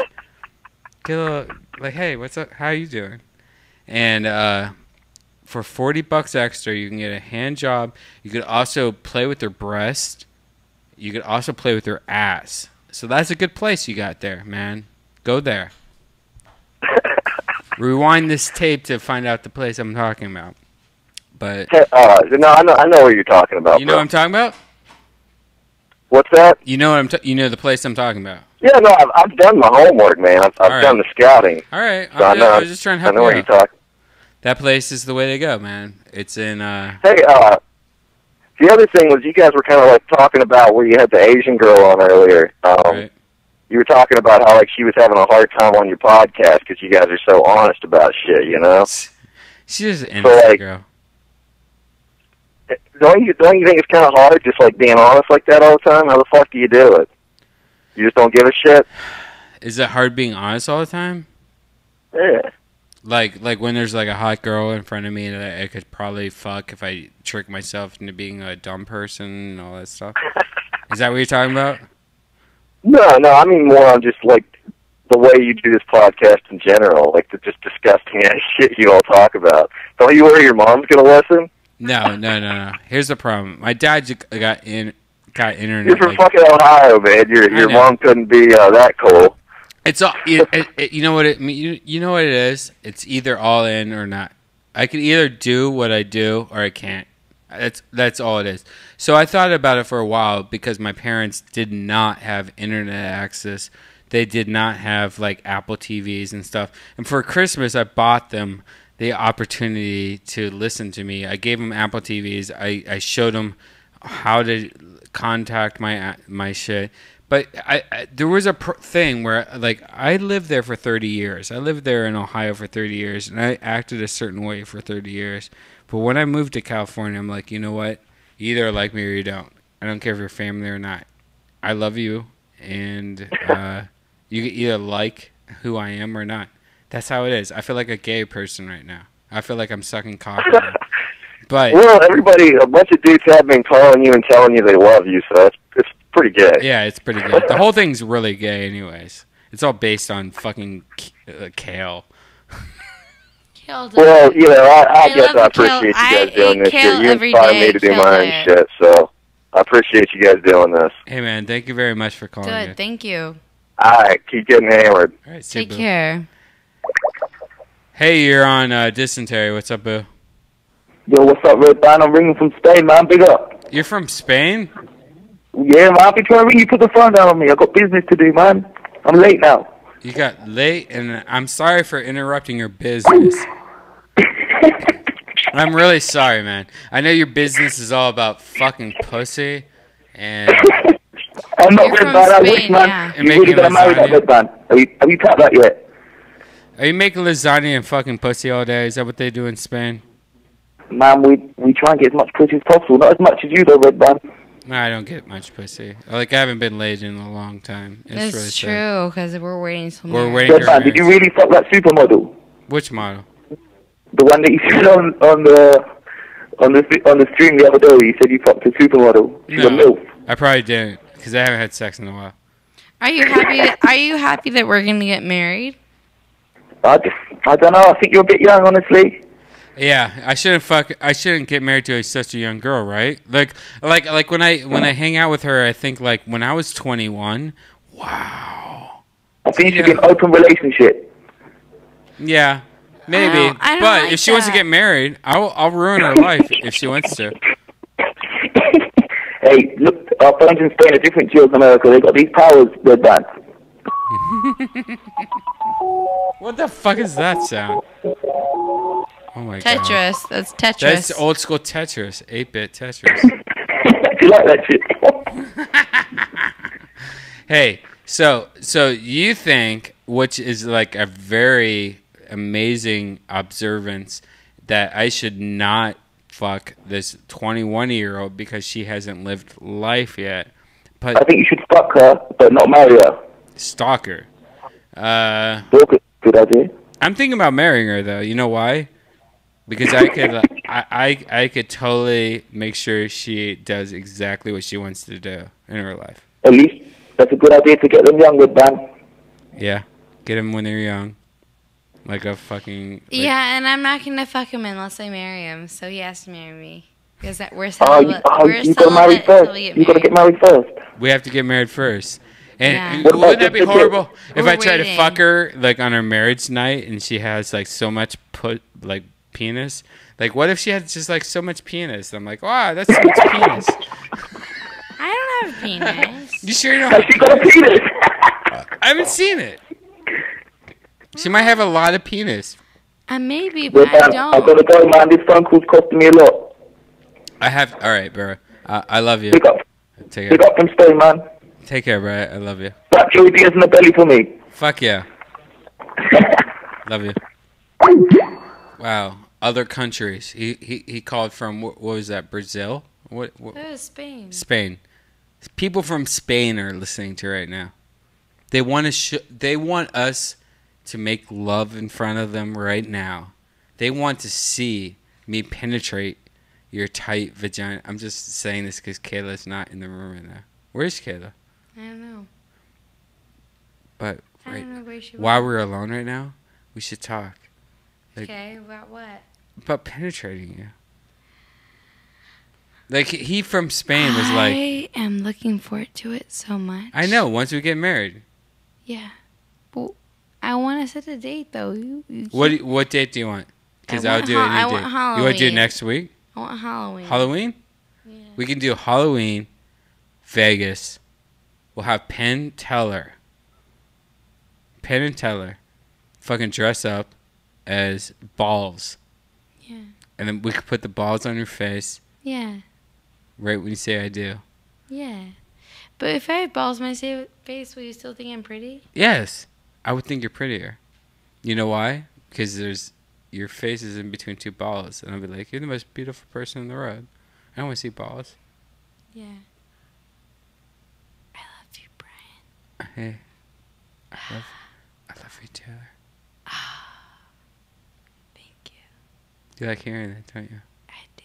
hey, what's up? How you doing? And for $40 extra, you can get a hand job. You could also play with her breast. You could also play with her ass. So that's a good place you got there, man. Go there. Rewind this tape to find out the place I'm talking about. But no, I know what you're talking about. You know what I'm talking about? What's that? You know the place I'm talking about. Yeah, no, I've done my homework, man. I've done the scouting. All right, So I was just trying to help I know you what out. you're talking. That place is the way to go, man. It's in. Hey, the other thing was you guys were kind of talking about where you had the Asian girl on earlier. Right. You were talking about how she was having a hard time on your podcast because you guys are so honest about shit, you know. She's just an innocent girl. Don't you think it's kind of hard just being honest like that all the time? How the fuck do you do it? You just don't give a shit? Is it hard being honest all the time? Yeah. Like when there's a hot girl in front of me that I could probably fuck if I trick myself into being a dumb person and all that stuff. Is that what you're talking about? No, I mean more on just the way you do this podcast in general, the just disgusting ass shit you all talk about. Don't you worry your mom's gonna listen? No. Here's the problem. My dad got internet. You're from fucking Ohio, man. Your mom couldn't be that cool. It's all. You know what it. You know what it is. It's either all in or not. I can either do what I do or I can't. That's all it is. So I thought about it for a while because my parents did not have internet access. They did not have Apple TVs and stuff. And for Christmas, I bought them the opportunity to listen to me. I gave them Apple TVs. I showed them how to contact my shit. But there was a thing where I lived there for 30 years. I lived there in Ohio for 30 years, and I acted a certain way for 30 years. But when I moved to California, I'm like, you know what? You either like me or you don't. I don't care if you're family or not. I love you, and you either like who I am or not. That's how it is. I feel like a gay person right now. I feel like I'm sucking cock. But a bunch of dudes have been calling you and telling you they love you, so it's pretty gay. Yeah, it's pretty good. The whole thing's really gay anyways. It's all based on fucking Kale. Well, I guess I appreciate you guys doing this shit. You inspire me to do my own shit, so I appreciate you guys doing this. Hey, man, thank you very much for calling. Good, thank you. All right, keep getting hammered. All right, Take care. Hey, you're on Dysentery. What's up, boo? Yo, what's up, Redban? I'm ringing from Spain, man. Big up. You're from Spain? Yeah, man. I've been trying to ring you. Put the phone down on me. I've got business to do, man. I'm late now. You got late, and I'm sorry for interrupting your business. I'm really sorry, man. I know your business is all about fucking pussy and I'm not You're Red from Band. I wish, Spain, man. yeah. And You really making gonna marry that lasagna. Red Band? Have you tapped that yet? Are you making lasagna and fucking pussy all day? Is that what they do in Spain? Man, we try and get as much pussy as possible. Not as much as you, though, Red Band. No, I don't get much pussy. Like, I haven't been laid in a long time. It's That's really sad. true, because we're waiting till We're marriage. waiting. Red Band, did you really fuck that supermodel? Which model? The one that you said on the stream the other day. You said you fucked a supermodel. She's a No, milf. I probably didn't, because I haven't had sex in a while. Are you happy that we're going to get married? I don't know. I think you're a bit young, honestly. Yeah, I shouldn't get married to such a young girl, right? Like when I hang out with her, I think like when I was 21. Wow. I think you should get an open relationship. Yeah, maybe. I don't But like if she wants to that. get married, I'll ruin her life if she wants to. Hey, look, our friends in Spain are different to yours in America. They got these powers, Red Band. What the fuck is that sound? Oh my god. Tetris. That's Tetris. That's old school Tetris, 8-bit Tetris. You like that shit? Hey, so you think, which is like a very amazing observance, that I should not fuck this 21-year-old because she hasn't lived life yet. I But think you should fuck her, but not marry her. stalker. Good idea. I'm thinking about marrying her though. You know why? Because I could I could totally make sure she does exactly what she wants to do in her life. At least that's a good idea to get them young, Red Band. Yeah. Get them when they're young. Like a fucking... like- Yeah, and I'm not going to fuck him unless I marry him, so he has to marry me. Because we're You celibate. we're gotta marry celibate till first. we get You gotta married. get married first. We have to get married first. And, Yeah. and What about wouldn't that be the kid? horrible if We're I try to waiting. fuck her like on her marriage night and she has like so much penis? Like what if she had just like so much penis? I'm like, wow, that's so much penis. I don't have a penis. You sure you don't? Has she got a penis? I haven't seen it. She might have a lot of penis. Maybe, Red but I Band, I gotta don't. go, man. This phone call's costing me a lot. I have. All right, bro. I love you. Pick up Take care. from Spain, man. Take care, bro. I love you. Slap Joey Diaz in the belly for me. Fuck yeah. Love you. Wow. Other countries. He called from what was that? Brazil? What? That was Spain. Spain. People from Spain are listening to right now. They want to. They want us to make love in front of them right now. They want to see me penetrate your tight vagina. I'm just saying this because Kayla's not in the room right now. Where's Kayla? I don't know. But I right, don't know where she while went. we're alone right now, we should talk Okay, about what? about penetrating you. Like he from Spain was like, I am looking forward to it so much. I know. Once we get married, Yeah. Well, I want to set a date, though. You what date do you want? Because I I'll want do ha- any I date. want You want to do it Halloween. next week? I want Halloween. Halloween? Yeah. We can do Halloween, Vegas. We'll have Penn Teller. Penn and Teller fucking dress up as balls. Yeah. And then we could put the balls on your face Yeah. right when you say I do. Yeah. But if I have balls on my face, will you still think I'm pretty? Yes. I would think you're prettier. You know why? Because your face is in between two balls. And I'll be like, you're the most beautiful person in the world. I don't want to see balls. Yeah. I love you, Brian. Hey. I love you, Taylor. Thank you. You like hearing that, don't you? I do.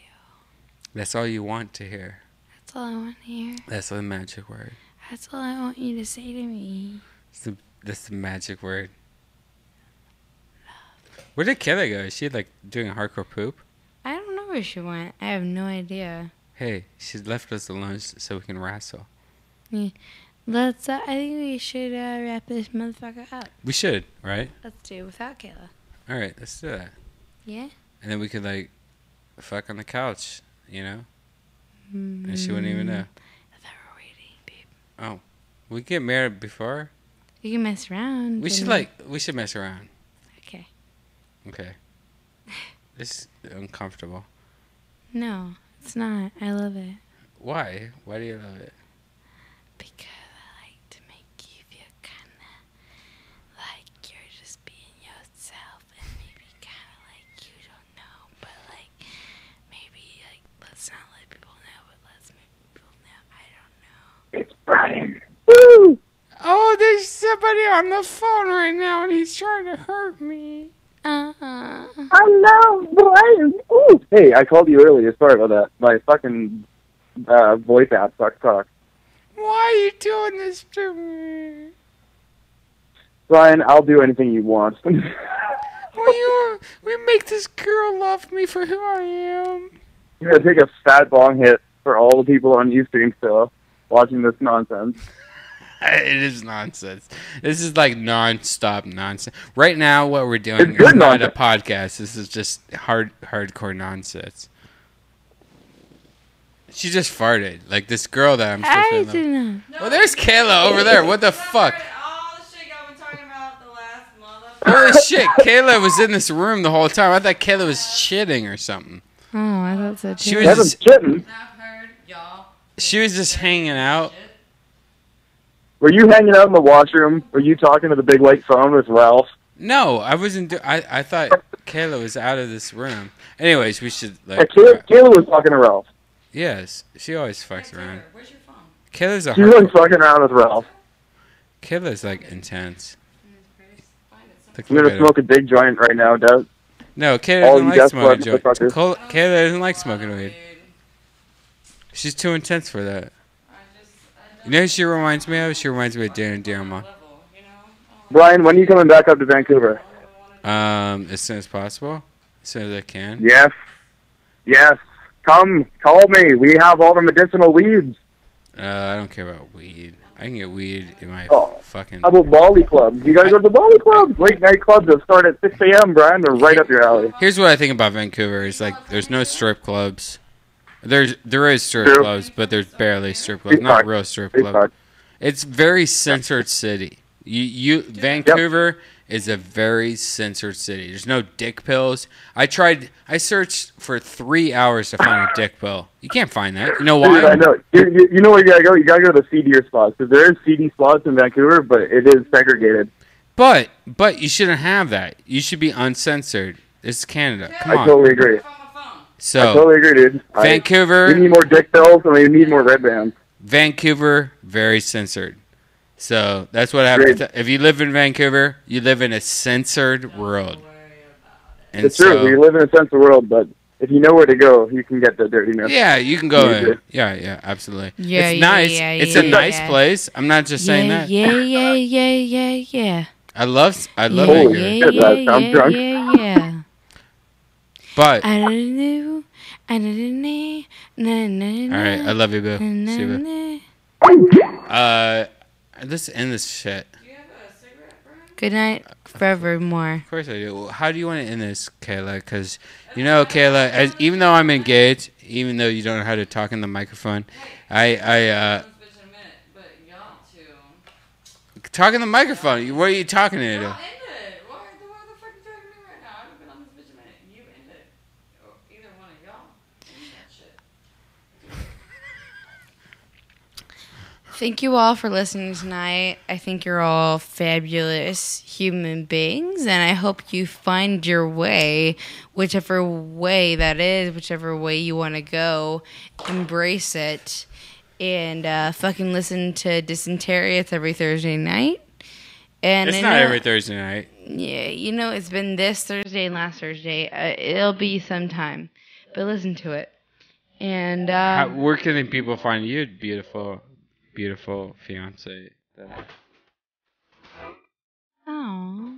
That's all you want to hear. That's all I want to hear. That's the magic word. That's all I want you to say to me. That's the magic word. Where did Kayla go? Is she like doing a hardcore poop? I don't know where she went. I have no idea. Hey, she left us alone so we can wrestle. Let's. I think we should wrap this motherfucker up. We should, right? Let's do it without Kayla. All right, let's do that. Yeah. And then we could like fuck on the couch, you know? And she wouldn't even know. I thought we were waiting, babe. Oh, we get married before? We can mess around. We should mess around. Okay. Okay. This is uncomfortable. No, it's not. I love it. Why? Why do you love it? Because I like to make you feel kind of like you're just being yourself, and maybe kind of like you don't know, but like maybe like let's not let people know, but let's make people know. I don't know. It's Brian. Woo! Oh, there's somebody on the phone right now, and he's trying to hurt me. I love Brian. Ooh. Hey, I called you earlier. Sorry about that. My fucking voice app sucks. Why are you doing this to me? Brian, I'll do anything you want. We make this girl love me for who I am. You're gonna take a fat bong hit for all the people on Ustream still watching this nonsense. It is nonsense. This is like non-stop nonsense. Right now, what we're doing It's good is not a nonsense. podcast. This is just hardcore nonsense. She just farted. Like this girl that I'm I supposed to don't know. Oh, there's Kayla over there. What the fuck? All the shit y'all been talking about the last month. Holy shit, Kayla was in this room the whole time. I thought Kayla was shitting or something. Oh, I thought so too. She was Kevin's just, kidding. I've heard y'all. she was just hanging out. Were you hanging out in the washroom? Were you talking to the big white phone with Ralph? No, I wasn't. I thought Kayla was out of this room. Anyways, we should like. Kayla was talking to Ralph. Yes, she always fucks around. Where's your phone? Kayla's a She was hard. fucking around with Ralph. Kayla's like intense. Like, I'm look gonna at her. smoke a big joint right now, Doug. No, Kayla all doesn't you like desperate smoking joint. motherfuckers. Kayla doesn't like smoking weed. She's too intense for that. You know who she reminds me of? She reminds me of Dan and Diarma. Brian, when are you coming back up to Vancouver? As soon as possible. As soon as I can. Yes. Yes. Come, call me. We have all the medicinal weeds. I don't care about weed. I can get weed in my Oh. fucking... How about Bali Club? You guys go to the Bali Club? Late night clubs that start at 6 a.m., Brian. They're right up your alley. Here's what I think about Vancouver. Is like, there's no strip clubs. There is strip True. clubs, but there's barely strip clubs. Big Not fuck. real strip Big clubs. fuck. It's very censored city. Vancouver is a very censored city. There's no dick pills. I searched for 3 hours to find a dick pill. You can't find that. You know Dude, I why? know. You know where you gotta go? You gotta go to the seedier spots. Because there is seedy spots in Vancouver, but it is segregated. But you shouldn't have that. You should be uncensored. This is Canada. Come I on. totally agree. So I totally agree, dude. Vancouver- We need more dick pills, and we need more Redban. Vancouver, very censored. So that's what I have Great. to if you live in Vancouver, you live in a censored world. And It's true. We live in a sense of world, but if you know where to go, you can get the dirtiness. yeah, you can go Easy. in. Yeah, absolutely. Yeah, it's yeah, nice. yeah, It's yeah, a nice yeah. place. I'm not just saying that. Yeah. I love Holy Vancouver. shit, that sounds drunk. Yeah. But I don't know. I don't know. all right, I love you, boo. See you, boo. Let's end this shit. Good night forevermore. Of course I do. How do you want to end this, Kayla? Because, you know, Kayla, even though I'm engaged, even though you don't know how to talk in the microphone, talk in the microphone. What are you talking to? Thank you all for listening tonight. I think you're all fabulous human beings, and I hope you find your way, whichever way that is, whichever way you want to go. Embrace it, and fucking listen to Dysentery. It's every Thursday night. And It's I not know- every Thursday night. Yeah, you know, it's been this Thursday and last Thursday. It'll be sometime, but listen to it. And Where can people find you, beautiful fiance? oh,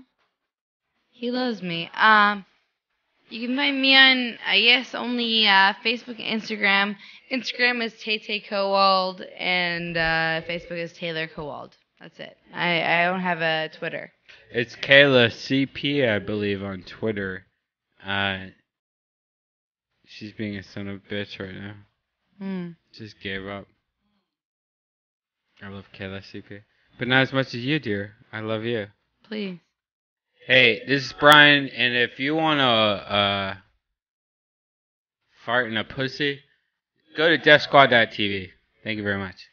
he loves me. You can find me on, I guess, only Facebook and Instagram. Instagram is Tay Cowald, and Facebook is Taylor Cowald. That's it. I don't have a Twitter. It's Kayla CP, I believe, on Twitter. She's being a son of a bitch right now. Just gave up. I love Kayla CP. But not as much as you, dear. I love you. Please. Hey, this is Brian, and if you want to fart in a pussy, go to deathsquad.tv. Thank you very much.